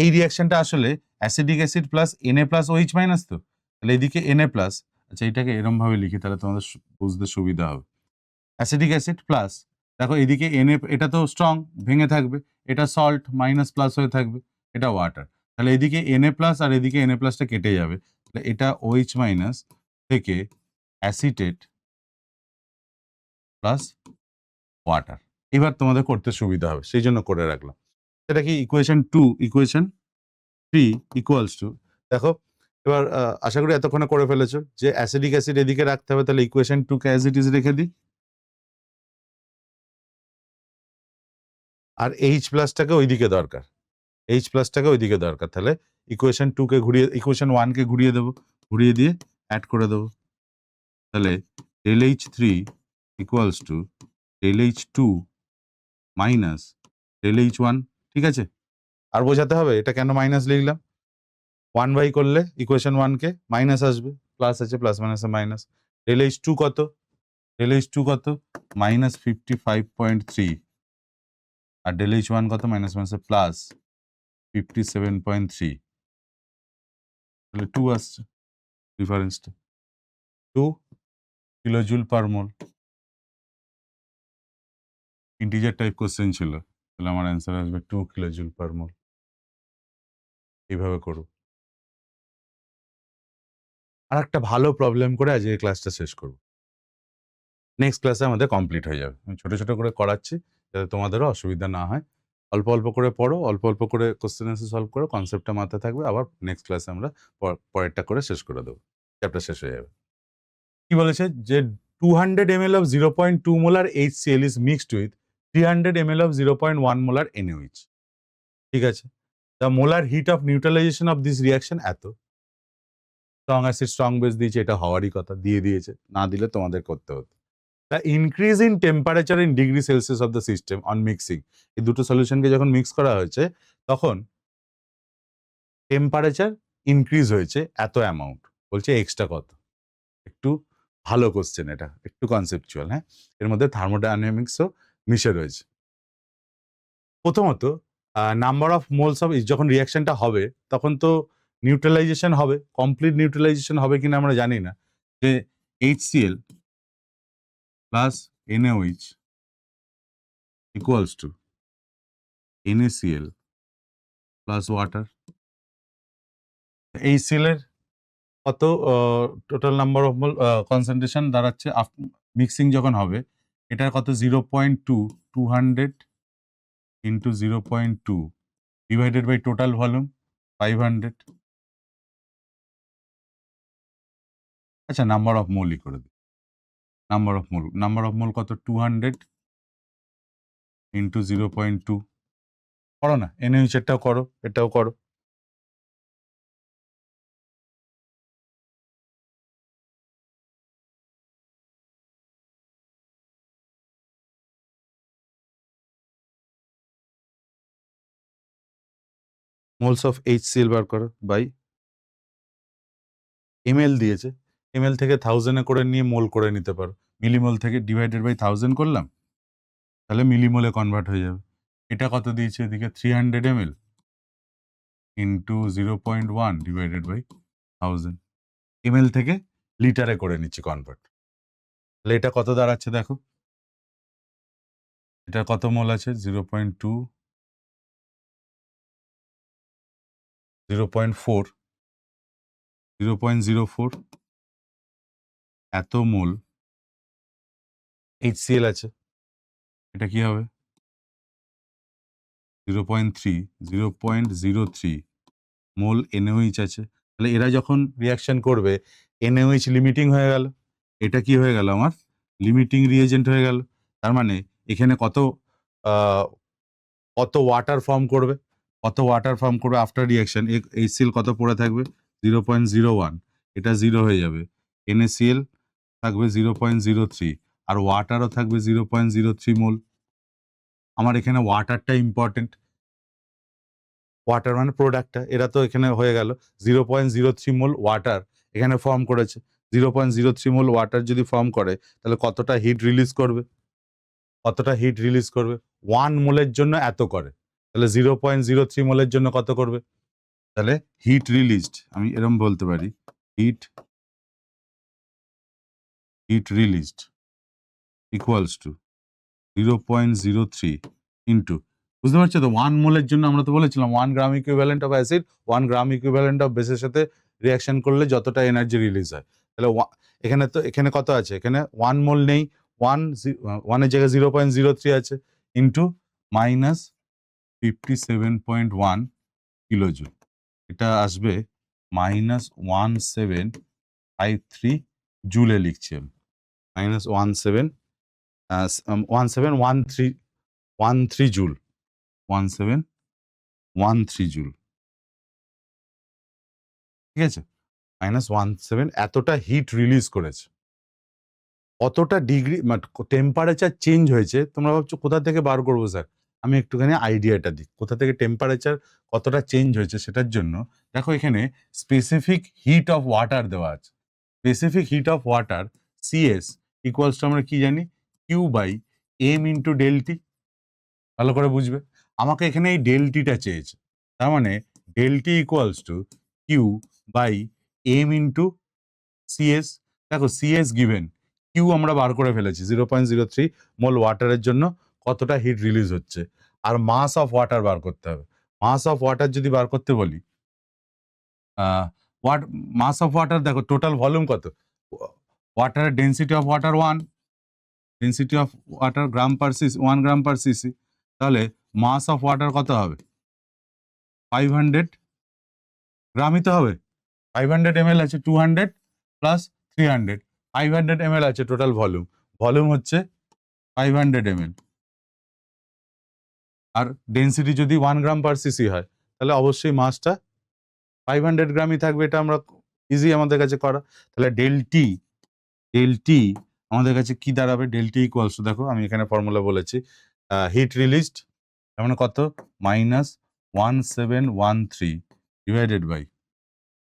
এই রিঅ্যাকশনটা আসলে acidic acid plus Na plus OH minus, তো তাহলে এদিকে Na প্লাস, আচ্ছা এটাকে এরম ভাবে লিখি তাহলে তোমাদের বুঝতে সুবিধা হবে। অ্যাসিডিক অ্যাসিড প্লাস, দেখো এদিকে Na, এটা তো স্ট্রং ভেঙে থাকবে, এটা সল্ট মাইনাস প্লাস হয়ে থাকবে, এটা ওয়াটার, তাহলে এদিকে Na প্লাস আর এদিকে Na প্লাসটা কেটে যাবে, তাহলে এটা OH মাইনাস থেকে অ্যাসিটেট প্লাস ওয়াটার, এবার তোমাদের করতে সুবিধা হবে, সেই জন্য করে রাখলাম। সেটা কি ইকুয়েশন 2 ইকুয়েশন 3 ইকুয়ালস টু, দেখো এবার আশা করি এতক্ষণে করে ফেলেছো যে অ্যাসিডিক অ্যাসিড এদিকে রাখতে হবে, তাহলে equation 2 K as it is রেখে দিই, আর এইচ প্লাসটাকে ওইদিকে দরকার, এইচ প্লাসটাকে ওইদিকে দরকার, তাহলে ইকুয়েশন 2 কে ঘুরিয়ে ইকুয়েশন 1 কে ঘুরিয়ে দেবো, ঘুরিয়ে দিয়ে অ্যাড করে দেবো, তাহলে del H 3 equals to del H 2 minus del H 1, ঠিক আছে? আর বোঝাতে হবে এটা কেন মাইনাস লিখলাম, 1 বাই করলে ইকুয়েশন 1 কে মাইনাস আসবে, প্লাস আছে, প্লাস মাইনাসে মাইনাস, ডেল এইচ 2 কত, ডেল এইচ 2 কত মাইনাস 55.3, আর ডেল এইচ 1 কত মাইনাস মাইনাসে প্লাস 57.3, তাহলে 2 আসছে ডিফারেন্সটা, 2 কিলোজুল পার মোল। ইন্টিজার টাইপ কোশ্চেন ছিল, তাহলে আমার অ্যান্সার আসবে 2 কিলোজুল পার মোল। এইভাবে করো। আর একটা ভালো প্রবলেম করে আজকে ক্লাসটা শেষ করব, নেক্সট ক্লাসে আমাদের কমপ্লিট হয়ে যাবে। আমি ছোট ছোট করে করাচ্ছি যাতে তোমাদেরও অসুবিধা না হয়, অল্প অল্প করে পড়ো, অল্প অল্প করে কোশ্চেন অ্যান্সার সলভ করো, কনসেপ্টটা মাথায় থাকবে, আবার নেক্সট ক্লাসে আমরা পরেরটা করে শেষ করে দেবো, চ্যাপ্টার শেষ হয়ে যাবে। কি বলেছে যে 200 ml of 0.2 molar HCl is mixed with 300 ml of 0.1 molar NaOH, ঠিক আছে? The molar heat of neutralization of this reaction এত, স্ট্রং অ্যাসিড স্ট্রং বেস দিয়েছে, এটা হওয়ারই কথা, দিয়ে দিয়েছে, না দিলে তোমাদের করতে হতো। The increase in temperature in degree Celsius of the system on mixing, এই দুটো সলিউশনকে যখন মিক্স করা হয়েছে তখন টেম্পারেচার ইনক্রিজ হয়েছে এত অ্যামাউন্ট, বলছে এক্সট্রা কত। একটু ভালো কোশ্চেন, এটা একটু কনসেপচুয়াল, হ্যাঁ, এর মধ্যে থার্মোডাইনামিক্সও মিশে রয়েছে। প্রথমত নাম্বার অফ মোলস অফ, যখন রিয়াকশনটা হবে তখন তো নিউট্রালাইজেশন হবে, কমপ্লিট নিউট্রালাইজেশন হবে কিনা আমরা জানি না, যে HCl plus NaOH equals to NaCl plus water. HCl এর কত total number of mole concentration দাঁড়াচ্ছে মিক্সিং যখন হবে, এটার কত 0.2, 200 into 0.2 divided by total volume 500। আচ্ছা, নাম্বার অফ মোলই করে দিই, নাম্বার অফ মোল কত 200 ইন্টু 0.2, করো না, NaOH এরটাও করো, এটাও করো। মোলস অফ HCl বার করো বাই ml দিয়েছে, ml থেকে 1000 করে নিয়ে মোল করে নিতে পারো, মিলিমোল থেকে ডিভাইডেড বাই 1000 করলাম, তাহলে মিলিমোলে কনভার্ট হয়ে যাবে। এটা কত দিয়েছে এদিকে 300 ml into 0.1 divided by 1000, ml থেকে লিটারে করে নিচ্ছি কনভার্ট, তাহলে এটা কত দাঁড়াচ্ছে দেখো, এটা কত মোল আছে 0.2, 0.4, 0.04 এত মোল HCl আছে, এটা কি হবে 0.3, 0.03 মোল NaOH আছে, তাহলে এরা যখন রিয়াকশন করবে NaOH লিমিটিং হয়ে গেল, এটা কি হয়ে গেল আমার লিমিটিং রিএজেন্ট হয়ে গেল, তার মানে এখানে কত ওয়াটার ফর্ম করবে, আফটার রিয়াকশন, HCl কত পড়ে থাকবে 0.01, এটা 0 হয়ে যাবে, NaCl থাকবে 0.03, আর ওয়াটারও থাকবে 0.03 মোল। আমার এখানে ওয়াটারটা ইম্পর্টেন্ট, ওয়াটার মানে প্রোডাক্টটা, এরা তো এখানে হয়ে গেল 0.03 মোল ওয়াটার এখানে ফর্ম করেছে, 0.03 মোল ওয়াটার যদি ফর্ম করে তাহলে কতটা হিট রিলিজ করবে, 1 মোলের জন্য এত করে, তাহলে 0.03 মোলের জন্য কত করবে, তাহলে হিট রিলিজড আমি এরকম বলতে পারি, heat released equals to 0.03 into, বুঝতে পারছো তো, 1 মোলের জন্য আমরা তো বলেছিলাম 1 gram equivalent of acid 1 gram equivalent of বেসের সাথে রিয়াকশন করলে যতটা এনার্জি রিলিজ হয়, তাহলে এখানে কত আছে, এখানে 1 মোল নেই, 1 এর জায়গায় 0.03 আছে, ইন্টু মাইনাস 57.1 কিলোজুল, এটা আসবে মাইনাস 1753 জুলে লিখছি আমি, মাইনাস 1713 জুল, 1713 জুল, ঠিক আছে, মাইনাস 17 এতটা হিট রিলিজ করেছে। কতটা ডিগ্রি টেম্পারেচার চেঞ্জ হয়েছে, তোমরা ভাবছো কোথা থেকে বার করবো স্যার, আমি একটুখানি আইডিয়াটা দিই কোথা থেকে টেম্পারেচার কতটা চেঞ্জ হয়েছে। সেটার জন্য দেখো এখানে স্পেসিফিক হিট অফ ওয়াটার দেওয়া আছে। Specific heat of water C S equals to আমরা কি জানি, Q by M into del T. ভালো করে বুঝবে, আমাকে এখানে এই ডেলটিটা চেয়েছে, তার মানে del T equals to Q by M into C S. দেখো সিএস গিভেন, কিউ আমরা বার করে ফেলেছি 0.03 মোল ওয়াটারের জন্য কতটা হিট রিলিজ হচ্ছে, আর মাস অফ ওয়াটার বার করতে হবে। মাস অফ ওয়াটার যদি বার করতে বলি, মাস অফ ওয়াটার দেখো টোটাল ভলিউম কত, ওয়াটারের density of water 1, density of water gram per cc 1 gram per cc, তাহলে মাস অফ ওয়াটার কত হবে 500 গ্রামই তো হবে। 500 ml আছে, 200 প্লাস 300, 500 ml আছে টোটাল ভলিউম, ভলিউম হচ্ছে 500 ml, আর ডেন্সিটি যদি 1 গ্রাম পার সিসি হয় তাহলে অবশ্যই মাসটা 500 গ্রামই থাকবে। এটা আমরা ইজি আমাদের কাছে করা। তাহলে ডেলটি আমাদের কাছে কি দাঁড়াবে, ডেলটি ইকুয়ালস টু, দেখো আমি এখানে ফর্মুলা বলেছি, হিট রিলিজড তার মানে কত, মাইনাস 1713 ডিভাইডেড বাই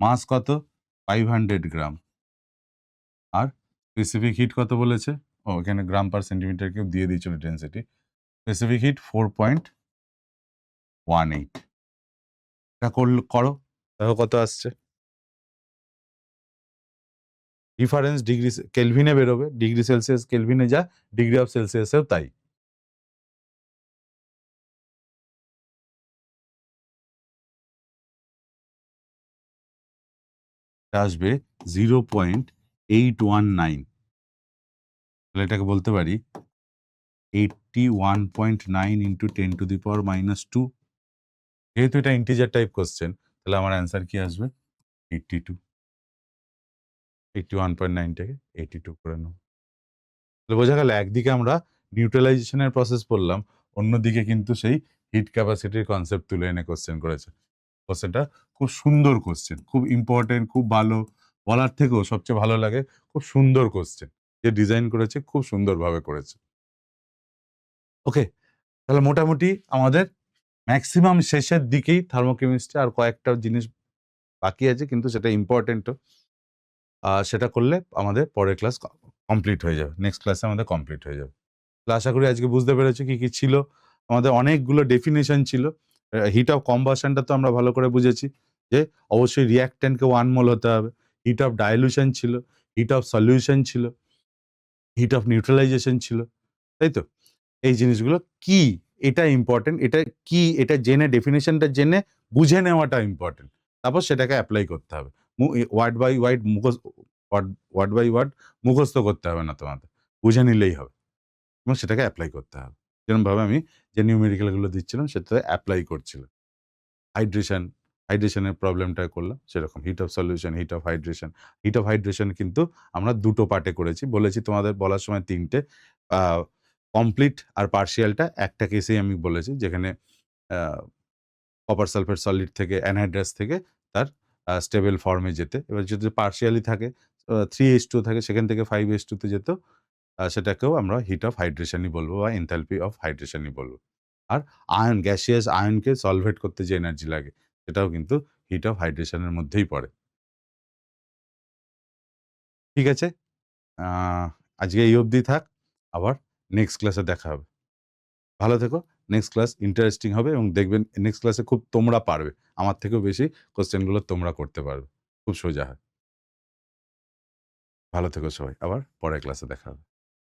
মাস কত 500 গ্রাম, আর স্পেসিফিক হিট কত বলেছে, ও এখানে গ্রাম পার সেন্টিমিটার কিউব দিয়ে দিয়েছিল ডেন্সিটি, স্পেসিফিক হিট 4.18। এটা করো, দেখো কত আসছে। ডিফারেন্স ডিগ্রি কেলভিনে বেরোবে, ডিগ্রি সেলসিয়াস কেলভিনে যা, ডিগ্রি অফ সেলসিয়াসেও তাই। আসবে 0.819, তাহলে এটাকে বলতে পারি 81.9 into 10 to the power minus 2। যেহেতু এটা ইন্টিজার টাইপ কোশ্চেন, তাহলে আমার অ্যান্সার কি আসবে 82, 81.9টাকে 82 করে নেব। তাহলে বোঝা গেল, একদিকে আমরা নিউট্রালাইজেশনের প্রসেস পড়লাম, অন্যদিকে কিন্তু সেই হিট ক্যাপাসিটির কনসেপ্ট তুলে এনে কোশ্চেন করেছে। কোশ্চেনটা খুব সুন্দর কোশ্চেন, খুব ইম্পর্টেন্ট, খুব ভালো, বলার থেকেও সবচেয়ে ভালো লাগে, খুব সুন্দর কোশ্চেন, যে ডিজাইন করেছে খুব সুন্দরভাবে করেছে। ওকে, তাহলে মোটামুটি আমাদের ম্যাক্সিমাম শেষের দিকেই থার্মোকেমিস্ট্রি, আর কয়েকটা জিনিস বাকি আছে কিন্তু সেটা ইম্পর্টেন্টও, সেটা করলে আমাদের পরের ক্লাস কমপ্লিট হয়ে যাবে, নেক্সট ক্লাসে আমাদের কমপ্লিট হয়ে যাবে। আশা করি আজকে বুঝতে পেরেছি কি কি ছিল। আমাদের অনেকগুলো ডেফিনেশন ছিল। হিট অফ কম্বাশনটা তো আমরা ভালো করে বুঝেছি যে অবশ্যই রিঅ্যাক্ট্যান্টকে 1 মোল হতে হবে। হিট অফ ডাইলুশন ছিল, হিট অফ সলিউশন ছিল, হিট অফ নিউট্রালাইজেশন ছিল, তাই তো? এই জিনিসগুলো কি, এটা ইম্পর্টেন্ট, এটা কি, এটা জেনে ডেফিনেশনটা জেনে বুঝে নেওয়াটা ইম্পর্টেন্ট। তারপর সেটাকে অ্যাপ্লাই করতে হবে। Word by word word by word মুখস্থ করতে হবে না তোমাদের, বুঝে নিলেই হবে এবং সেটাকে অ্যাপ্লাই করতে হবে। যেরকমভাবে আমি যে নিউমেরিক্যালগুলো দিচ্ছিলাম সেটাতে অ্যাপ্লাই করছিলাম। হাইড্রেশনের প্রবলেমটা করলাম সেরকম, hit of solution, hit of hydration. Hit of hydration কিন্তু আমরা দুটো পার্টে করেছি, বলেছি তোমাদের বলার সময় 3টে, কমপ্লিট আর পার্শিয়ালটা একটা কেসেই আমি বলেছি, যেখানে কপার সালফেট সলিড থেকে অ্যানহাইড্রাস থেকে তার স্টেবল ফর্মে যেতে। এবার যদি পার্শিয়ালি থাকে 3H2 থাকে, সেখান থেকে 5H2 তে যেত, সেটাকেও আমরা হিট অফ হাইড্রেশনই বলবো বা এনথালপি অফ হাইড্রেশনই বলবো। আর আয়ন, গ্যাসিয়াস আয়নকে সলভেট করতে যে এনার্জি লাগে সেটাও কিন্তু হিট অফ হাইড্রেশনের মধ্যেই পড়ে। ঠিক আছে, আজকে এই অবধি থাক, আবার নেক্সট ক্লাসে দেখা হবে। ভালো থেকো, নেক্সট ক্লাস ইন্টারেস্টিং হবে এবং দেখবেন নেক্সট ক্লাসে খুব তোমরা পারবে, আমার থেকেও বেশি কোশ্চেনগুলো তোমরা করতে পারবে, খুব সোজা হয়। ভালো থেকো সবাই, আবার পরের ক্লাসে দেখা হবে।